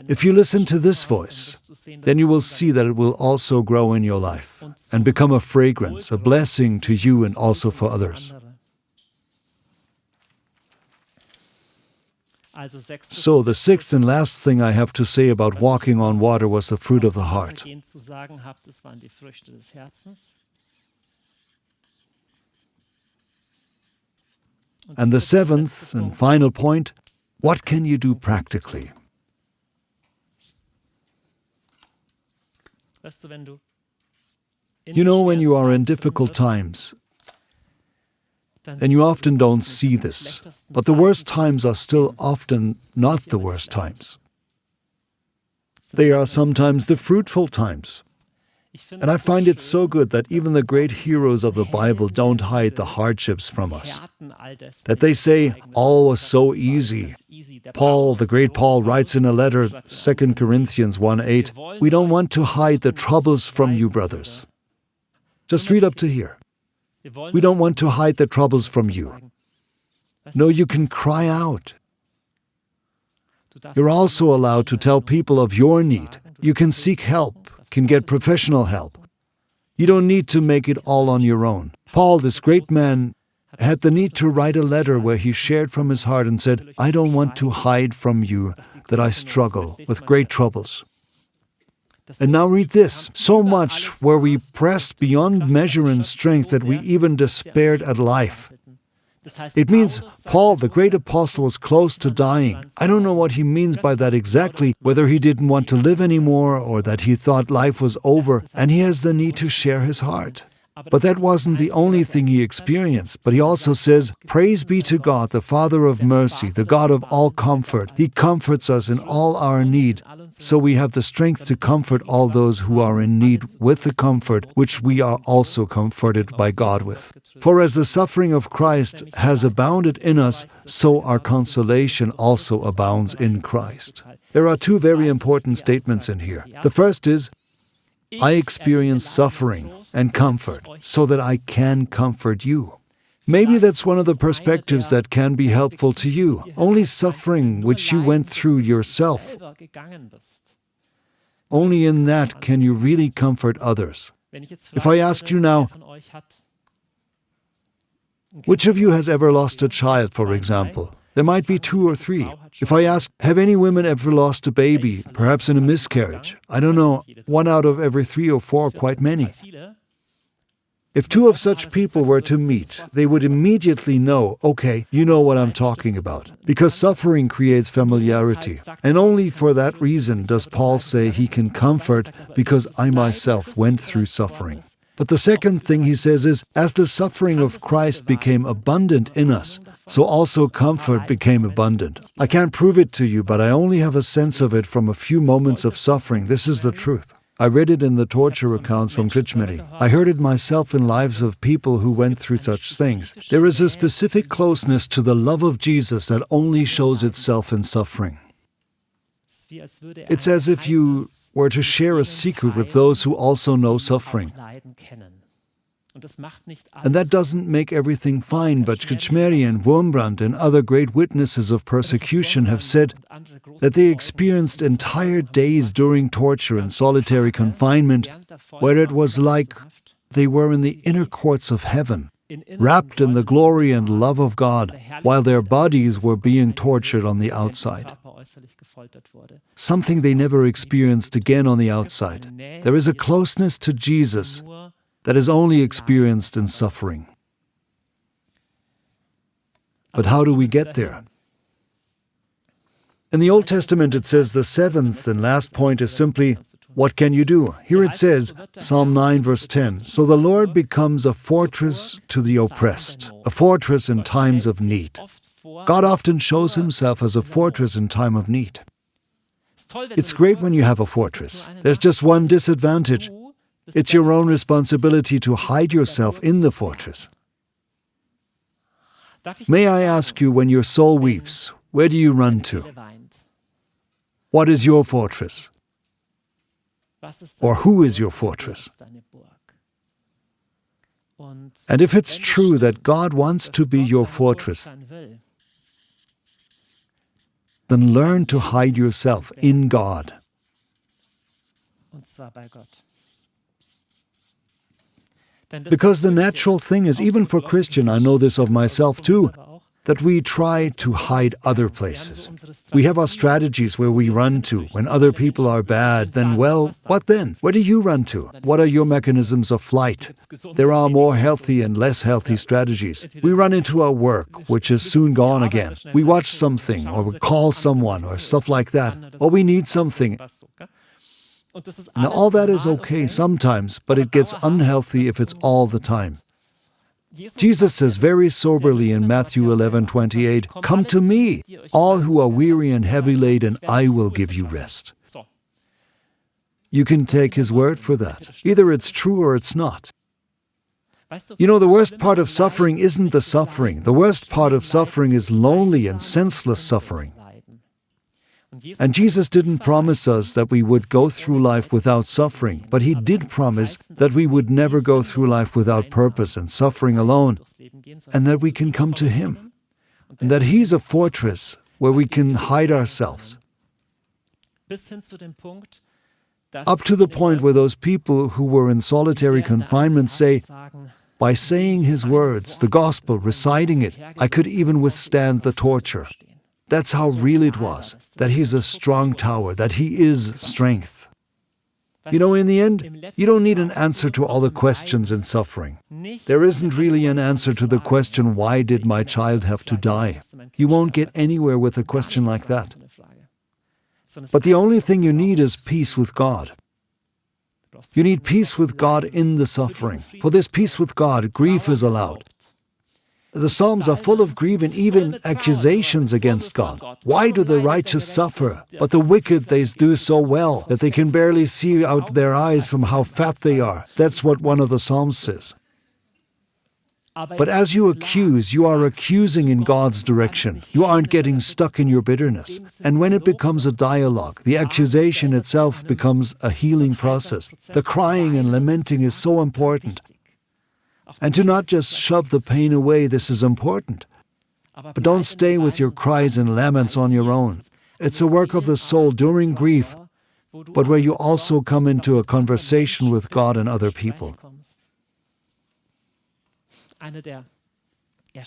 If you listen to this voice, then you will see that it will also grow in your life and become a fragrance, a blessing to you and also for others. So the sixth and last thing I have to say about walking on water was the fruit of the heart. And the seventh and final point, what can you do practically? You know, when you are in difficult times, then you often don't see this, but the worst times are still often not the worst times. They are sometimes the fruitful times. And I find it so good that even the great heroes of the Bible don't hide the hardships from us. That they say, all was so easy. Paul, the great Paul, writes in a letter, 2 Corinthians 1:8, we don't want to hide the troubles from you, brothers. Just read up to here. We don't want to hide the troubles from you. No, you can cry out. You're also allowed to tell people of your need. You can seek help, can get professional help. You don't need to make it all on your own. Paul, this great man, had the need to write a letter where he shared from his heart and said, I don't want to hide from you that I struggle with great troubles. And now read this. So much where we pressed beyond measure in strength that we even despaired at life. It means Paul, the great apostle, was close to dying. I don't know what he means by that exactly, whether he didn't want to live anymore or that he thought life was over, and he has the need to share his heart. But that wasn't the only thing he experienced. But he also says, praise be to God, the Father of mercy, the God of all comfort. He comforts us in all our need, so we have the strength to comfort all those who are in need with the comfort which we are also comforted by God with. For as the suffering of Christ has abounded in us, so our consolation also abounds in Christ. There are two very important statements in here. The first is, I experience suffering and comfort so that I can comfort you. Maybe that's one of the perspectives that can be helpful to you. Only suffering which you went through yourself. Only in that can you really comfort others. If I ask you now, which of you has ever lost a child, for example? There might be 2 or 3. If I ask, have any women ever lost a baby, perhaps in a miscarriage? I don't know, 1 out of every 3 or 4, quite many. If 2 of such people were to meet, they would immediately know, okay, you know what I'm talking about. Because suffering creates familiarity. And only for that reason does Paul say he can comfort, because I myself went through suffering. But the second thing he says is, as the suffering of Christ became abundant in us, so also comfort became abundant. I can't prove it to you, but I only have a sense of it from a few moments of suffering. This is the truth. I read it in the torture accounts from gGmbH. I heard it myself in lives of people who went through such things. There is a specific closeness to the love of Jesus that only shows itself in suffering. It's as if you were to share a secret with those who also know suffering. And that doesn't make everything fine, but gGmbH and Wurmbrand and other great witnesses of persecution have said that they experienced entire days during torture and solitary confinement where it was like they were in the inner courts of heaven, wrapped in the glory and love of God, while their bodies were being tortured on the outside. Something they never experienced again on the outside. There is a closeness to Jesus that is only experienced in suffering. But how do we get there? In the Old Testament it says the seventh and last point is simply, what can you do? Here it says, Psalm 9 verse 10, so the Lord becomes a fortress to the oppressed, a fortress in times of need. God often shows himself as a fortress in time of need. It's great when you have a fortress. There's just one disadvantage. It's your own responsibility to hide yourself in the fortress. May I ask you, when your soul weeps, where do you run to? What is your fortress? Or who is your fortress? And if it's true that God wants to be your fortress, then learn to hide yourself in God. Because the natural thing is, even for Christian, I know this of myself too, that we try to hide other places. We have our strategies where we run to. When other people are bad, then, well, what then? Where do you run to? What are your mechanisms of flight? There are more healthy and less healthy strategies. We run into our work, which is soon gone again. We watch something, or we call someone, or stuff like that. Or we need something. Now, all that is okay sometimes, but it gets unhealthy if it's all the time. Jesus says very soberly in Matthew 11:28, "Come to me, all who are weary and heavy laden, I will give you rest." You can take his word for that. Either it's true or it's not. You know, the worst part of suffering isn't the suffering. The worst part of suffering is lonely and senseless suffering. And Jesus didn't promise us that we would go through life without suffering, but he did promise that we would never go through life without purpose and suffering alone, and that we can come to him, and that he's a fortress where we can hide ourselves. Up to the point where those people who were in solitary confinement say, by saying his words, the gospel, reciting it, I could even withstand the torture. That's how real it was, that he's a strong tower, that he is strength. You know, in the end, you don't need an answer to all the questions in suffering. There isn't really an answer to the question, why did my child have to die? You won't get anywhere with a question like that. But the only thing you need is peace with God. You need peace with God in the suffering. For this peace with God, grief is allowed. The Psalms are full of grief and even accusations against God. Why do the righteous suffer, but the wicked they do so well that they can barely see out their eyes from how fat they are? That's what one of the Psalms says. But as you accuse, you are accusing in God's direction. You aren't getting stuck in your bitterness. And when it becomes a dialogue, the accusation itself becomes a healing process. The crying and lamenting is so important. And to not just shove the pain away, this is important. But don't stay with your cries and laments on your own. It's a work of the soul during grief, but where you also come into a conversation with God and other people.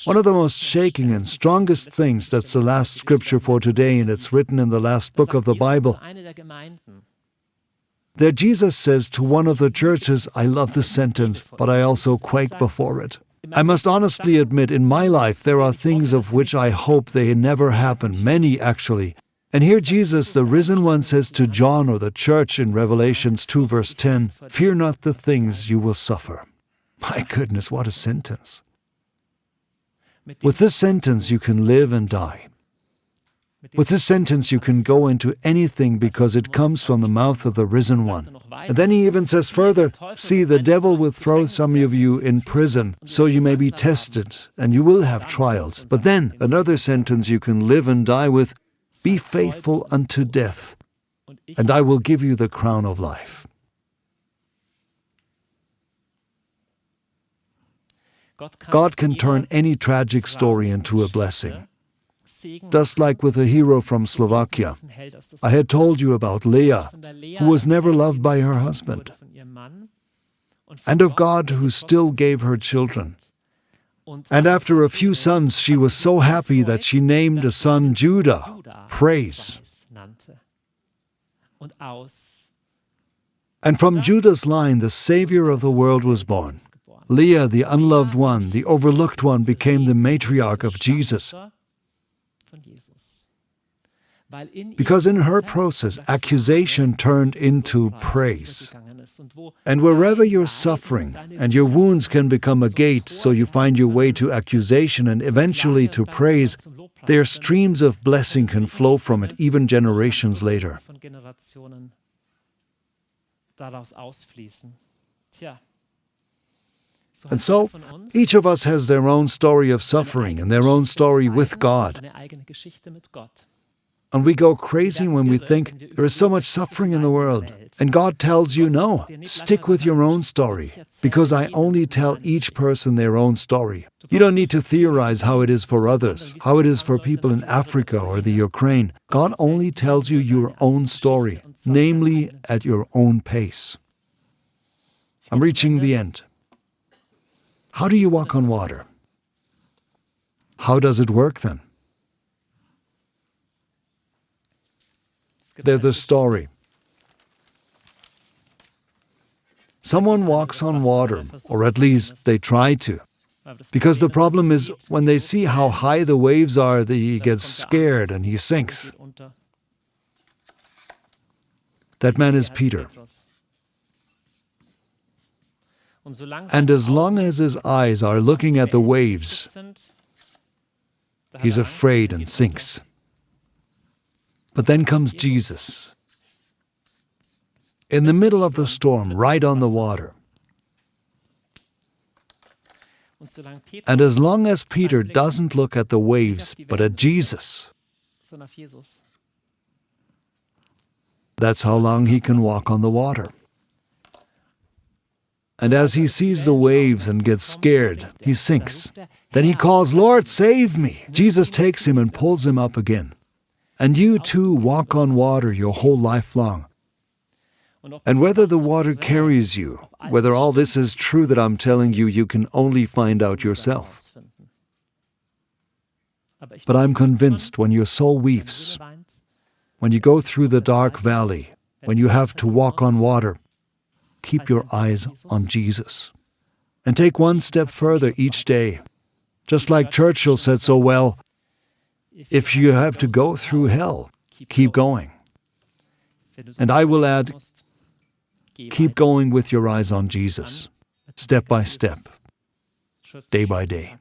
One of the most shaking and strongest things, that's the last scripture for today, and it's written in the last book of the Bible. There Jesus says to one of the churches, I love this sentence, but I also quake before it. I must honestly admit, in my life, there are things of which I hope they never happen, many actually. And here Jesus, the risen one, says to John or the church in Revelations 2 verse 10, fear not the things you will suffer. My goodness, what a sentence. With this sentence, you can live and die. With this sentence, you can go into anything because it comes from the mouth of the risen one. And then he even says further, see, the devil will throw some of you in prison, so you may be tested, and you will have trials. But then, another sentence you can live and die with, be faithful unto death, and I will give you the crown of life. God can turn any tragic story into a blessing. Just like with a hero from Slovakia. I had told you about Leah, who was never loved by her husband, and of God who still gave her children. And after a few sons, she was so happy that she named a son Judah, praise. And from Judah's line, the Savior of the world was born. Leah, the unloved one, the overlooked one, became the matriarch of Jesus. Because in her process, accusation turned into praise. And wherever you're suffering, and your wounds can become a gate, so you find your way to accusation and eventually to praise, their streams of blessing can flow from it even generations later. And so, each of us has their own story of suffering and their own story with God. And we go crazy when we think there is so much suffering in the world. And God tells you, no, stick with your own story, because I only tell each person their own story. You don't need to theorize how it is for others, how it is for people in Africa or the Ukraine. God only tells you your own story, namely at your own pace. I'm reaching the end. How do you walk on water? How does it work then? There's the story. Someone walks on water, or at least they try to. Because the problem is, when they see how high the waves are, he gets scared and he sinks. That man is Peter. And as long as his eyes are looking at the waves, he's afraid and sinks. But then comes Jesus, in the middle of the storm, right on the water. And as long as Peter doesn't look at the waves, but at Jesus, that's how long he can walk on the water. And as he sees the waves and gets scared, he sinks. Then he calls, Lord, save me. Jesus takes him and pulls him up again. And you too walk on water your whole life long. And whether the water carries you, whether all this is true that I'm telling you, you can only find out yourself. But I'm convinced when your soul weeps, when you go through the dark valley, when you have to walk on water, keep your eyes on Jesus. And take one step further each day. Just like Churchill said so well, if you have to go through hell, keep going. And I will add, keep going with your eyes on Jesus, step by step, day by day.